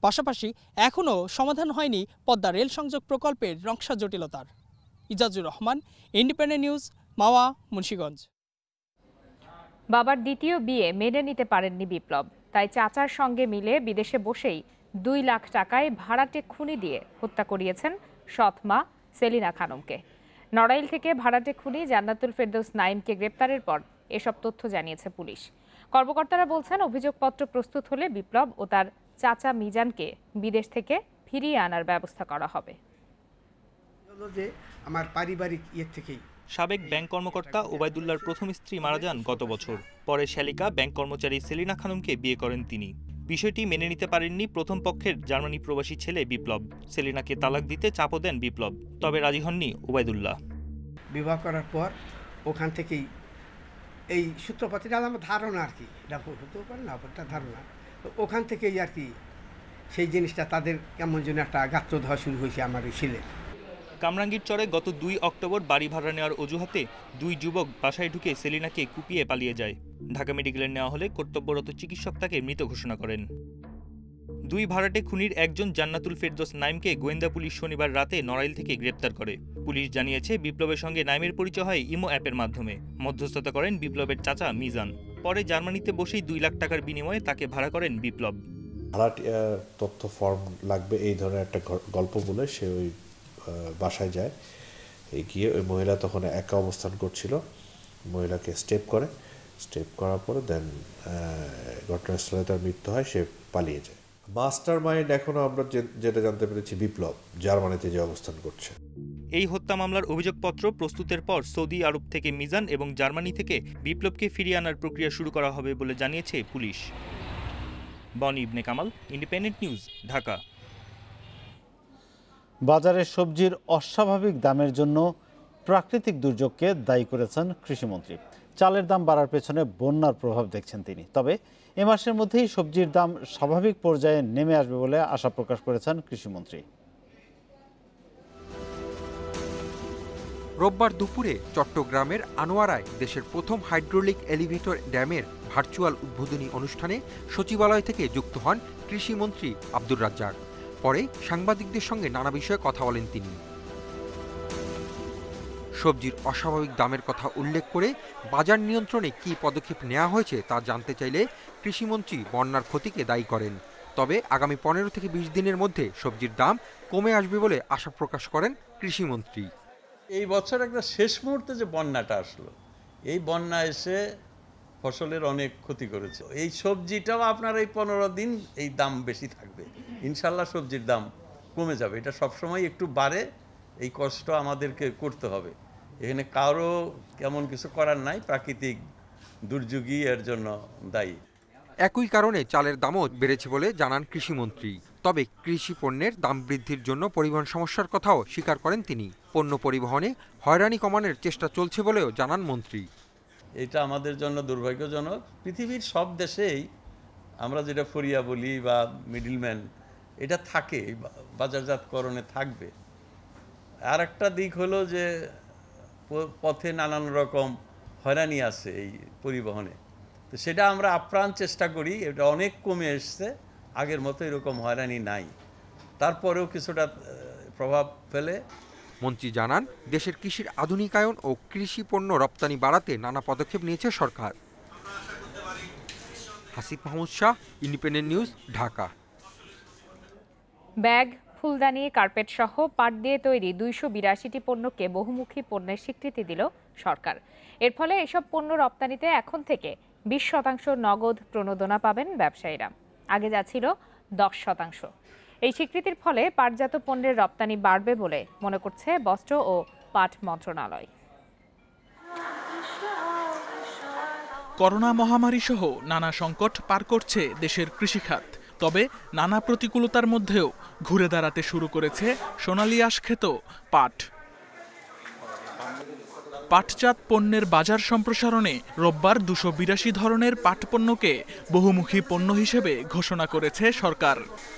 পাশাপাশি এখনও সমাধান হয়নি পদ্মা রেল সংযোগ প্রকল্পের নকশা জটিলতার। ইজাজুর রহমান, ইন্ডিপেন্ডেন্ট নিউজ, মাওয়া, মুন্সিগঞ্জ। বাবার দ্বিতীয় বিয়ে মেনে নিতে পারেননি বিপ্লব। তাই চাচার সঙ্গে মিলে বিদেশে বসেই 2 লাখ টাকায় ভাড়াটে খুনি দিয়ে হত্যা করিয়েছেন সৎ মা সেলিনা খানমকে। নড়াইল থেকে ভাড়াটে খুনি জান্নাতুল ফেরদৌস নাইমকে গ্রেপ্তারের পর এসব তথ্য জানিয়েছে পুলিশ। কর্মকর্তারা বলছেন, অভিযোগপত্র প্রস্তুত হলে বিপ্লব ও তার চাচা মিজানকে বিদেশ থেকে ফিরিয়ে আনার ব্যবস্থা করা হবে। আমার পারিবারিক থেকেই সাবেক ব্যাংক কর্মকর্তা ওবায়দুল্লাহর প্রথম স্ত্রী মারা যান গত বছর। পরে শালিকা ব্যাংক কর্মচারী সেলিনা খানমকে বিয়ে করেন তিনি। বিষয়টি মেনে নিতে পারেননি প্রথম পক্ষের জার্মানি প্রবাসী ছেলে বিপ্লব। সেলিনাকে তালাক দিতে চাপও দেন বিপ্লব, তবে রাজি হননি ওবায়দুল্লাহ। বিবাহ করার পর ওখান থেকেই এই সূত্রপাতিটা আমার ধারণা আর কি, এটা হতেও পারে না, একটা ধারণা, ওখান থেকেই আর কি সেই জিনিসটা তাদের কেমন যেন একটা গাত্র ধোয়া শুরু হয়েছে আমার ওই ছেলে। কামরাঙ্গীর চরে গত 2 অক্টোবর বাড়ি ভাড়া নেওয়ার অজুহাতে 2 যুবক বাসায় ঢুকে সেলিনাকে কুপিয়ে পালিয়ে যায়। ঢাকা মেডিকেলে নেওয়া হলে কর্তব্যরত চিকিৎসক তাকে মৃত ঘোষণা করেন। 2 ভাড়াটে খুনির একজন জান্নাতুল ফেরদৌস নাইমকে গোয়েন্দা পুলিশ শনিবার রাতে নড়াইল থেকে গ্রেপ্তার করে। পুলিশ জানিয়েছে, বিপ্লবের সঙ্গে নাইমের পরিচয় হয় ইমো অ্যাপের মাধ্যমে। মধ্যস্থতা করেন বিপ্লবের চাচা মিজান। পরে জার্মানিতে বসেই 2 লাখ টাকার বিনিময়ে তাকে ভাড়া করেন বিপ্লব। ভাড়াটিয়া তথ্য ফর্ম লাগবে এই ধরনের একটা গল্প বলে সে ওই বাসায় যায়। গিয়ে ওই মহিলা তখন একা অবস্থান করছিল, মহিলাকে স্টেপ করার পরে দেন ঘটনাস্থলে তার মৃত্যু হয়, সে পালিয়ে যায়। মাস্টার মাইন্ড এখনো আমরা যেটা জানতে পেরেছি বিপ্লব জার্মানিতে যে অবস্থান করছে। এই হত্যা মামলার অভিযোগপত্র প্রস্তুতের পর সৌদি আরব থেকে মিজান এবং জার্মানি থেকে বিপ্লবকে ফিরিয়ে আনার প্রক্রিয়া শুরু করা হবে বলে জানিয়েছে পুলিশ। বনি ইবনে কামাল, ইন্ডিপেন্ডেন্ট নিউজ, ঢাকা। বাজারে সবজির অস্বাভাবিক দামের জন্য প্রাকৃতিক দুর্যোগকে দায়ী করেছেন কৃষিমন্ত্রী। চালের দাম বাড়ার পেছনে বন্যার প্রভাব দেখছেন তিনি। তবে এ মাসের মধ্যেই সবজির দাম স্বাভাবিক পর্যায়ে নেমে আসবে বলে আশা প্রকাশ করেছেন কৃষিমন্ত্রী। রোববার দুপুরে চট্টগ্রামের আনোয়ারায় দেশের প্রথম হাইড্রোলিক এলিভেটর ড্যামের ভার্চুয়াল উদ্বোধনী অনুষ্ঠানে সচিবালয় থেকে যুক্ত হন কৃষিমন্ত্রী আব্দুর রাজ্জাক। পরে সাংবাদিকদের সঙ্গে নানা বিষয়ে কথা বলেন তিনি। সবজির অস্বাভাবিক দামের কথা উল্লেখ করে বাজার নিয়ন্ত্রণে কী পদক্ষেপ নেওয়া হয়েছে তা জানতে চাইলে কৃষিমন্ত্রী বন্যার ক্ষতিকে দায়ী করেন। তবে আগামী 15 থেকে 20 দিনের মধ্যে সবজির দাম কমে আসবে বলে আশা প্রকাশ করেন কৃষিমন্ত্রী। এই বছর একটা শেষ মুহূর্তে যে বন্যাটা আসলো, এই বন্যা এসে ফসলের অনেক ক্ষতি করেছে। এই সবজিটাও আপনার এই 15 দিন এই দাম বেশি থাকবে, ইনশাল্লাহ সবজির দাম কমে যাবে। এটা সবসময় একটু বাড়ে, এই কষ্ট আমাদেরকে করতে হবে। এখানে কারো কেমন কিছু করার নাই, প্রাকৃতিক দুর্যোগই এর জন্য দায়ী। একই কারণে চালের দামও বেড়েছে বলে জানান কৃষিমন্ত্রী। তবে কৃষি পণ্যের দাম বৃদ্ধির জন্য পরিবহন সমস্যার কথাও স্বীকার করেন তিনি। পণ্য পরিবহনে হয়রানি কমানোর চেষ্টা চলছে বলেও জানান মন্ত্রী। এটা আমাদের জন্য দুর্ভাগ্যজনক। পৃথিবীর সব দেশেই আমরা যেটা ফরিয়া বলি বা মিডলম্যান, এটা থাকে, বাজারজাতকরণে থাকবে। আর একটা দিক হলো যে পথে নানান রকম হয়রানি আছে এই পরিবহনে, তো সেটা আমরা আপ্রাণ চেষ্টা করি। এটা অনেক কমে এসছে, আগের মতো এরকম হয়রানি নাই, তারপরেও কিছুটা প্রভাব ফেলে। মন্ত্রী জানান, দেশের কৃষির আধুনিকায়ন ও কৃষি পণ্য রপ্তানি বাড়াতে নানা পদক্ষেপ নিয়েছে সরকার। Hasib Mahmud Shah, independent news, Dhaka. Bag, ফুলদানি, কার্পেট সহ পাট দিয়ে তৈরি 282টি পণ্যকে বহুমুখী পণ্যের স্বীকৃতি দিল সরকার। এর ফলে এসব পণ্য রপ্তানিতে এখন থেকে 20% নগদ প্রণোদনা পাবেন ব্যবসায়ীরা। আগে যা ছিল 10%। এই স্বীকৃতির ফলে পাটজাত পণ্যের রপ্তানি বাড়বে বলে মনে করছে বস্ত্র ও পাট মন্ত্রণালয়। করোনা মহামারী সহ নানা সংকট পার করছে দেশের কৃষিখাত। তবে নানা প্রতিকূলতার মধ্যেও ঘুরে দাঁড়াতে শুরু করেছে সোনালী আঁশখ্যাত পাট। পাটজাত পণ্যের বাজার সম্প্রসারণে রোববার 282 ধরনের পাট পণ্যকে বহুমুখী পণ্য হিসেবে ঘোষণা করেছে সরকার।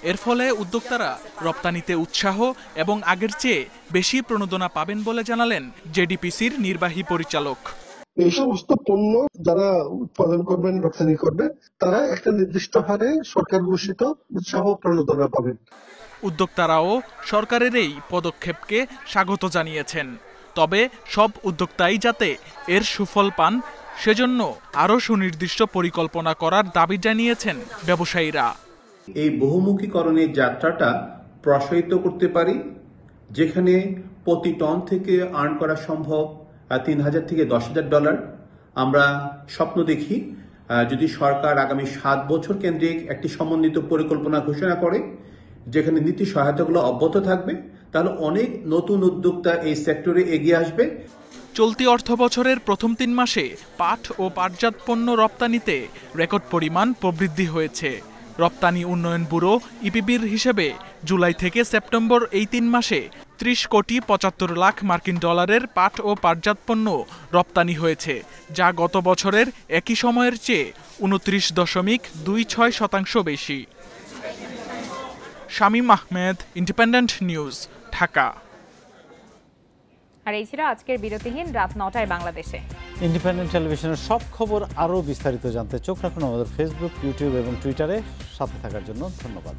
এর ফলে উদ্যোক্তারা রপ্তানিতে উৎসাহ এবং আগের চেয়ে বেশি প্রণোদনা পাবেন বলে জানালেন জেডিপিসির নির্বাহী পরিচালক। এই সমস্ত পণ্য যারা উৎপাদন করবেন, রপ্তানি করবেন, তারা একটা নির্দিষ্ট হারে সরকার ঘোষিত উৎসাহ প্রণোদনা পাবেন। উদ্যোক্তারাও সরকারের এই পদক্ষেপকে স্বাগত জানিয়েছেন। তবে সব উদ্যোক্তাই যাতে এর সুফল পান সেজন্য আরও সুনির্দিষ্ট পরিকল্পনা করার দাবি জানিয়েছেন ব্যবসায়ীরা। এই বহুমুখীকরণের যাত্রাটা প্রসারিত করতে পারি, যেখানে প্রতি টন থেকে আর্ন করা সম্ভব $3,000 থেকে $10,000। আমরা স্বপ্ন দেখি যদি সরকার আগামী 7 বছর কেন্দ্রিক একটি সমন্বিত পরিকল্পনা ঘোষণা করে, যেখানে নীতি সহায়তাগুলো অব্যাহত থাকবে, তাহলে অনেক নতুন উদ্যোক্তা এই সেক্টরে এগিয়ে আসবে। চলতি অর্থ বছরের প্রথম 3 মাসে পাট ও পাটজাত পণ্য রপ্তানিতে রেকর্ড পরিমাণ প্রবৃদ্ধি হয়েছে। রপ্তানি উন্নয়ন ব্যুরো ইপিবির হিসেবে জুলাই থেকে সেপ্টেম্বর এই 3 মাসে 30,75,00,000 মার্কিন ডলারের পাট ও পাটজাত পণ্য রপ্তানি হয়েছে, যা গত বছরের একই সময়ের চেয়ে 29.26% বেশি। Shamim Ahmed, independent news, Dhaka. আর এই ছিল আজকের বিরতিহীন রাত 9টায় বাংলাদেশে। ইন্ডিপেন্ডেন্ট টেলিভিশনের সব খবর আরও বিস্তারিত জানতে চোখ রাখুন আমাদের ফেসবুক, ইউটিউব এবং টুইটারে। সাথে থাকার জন্য ধন্যবাদ।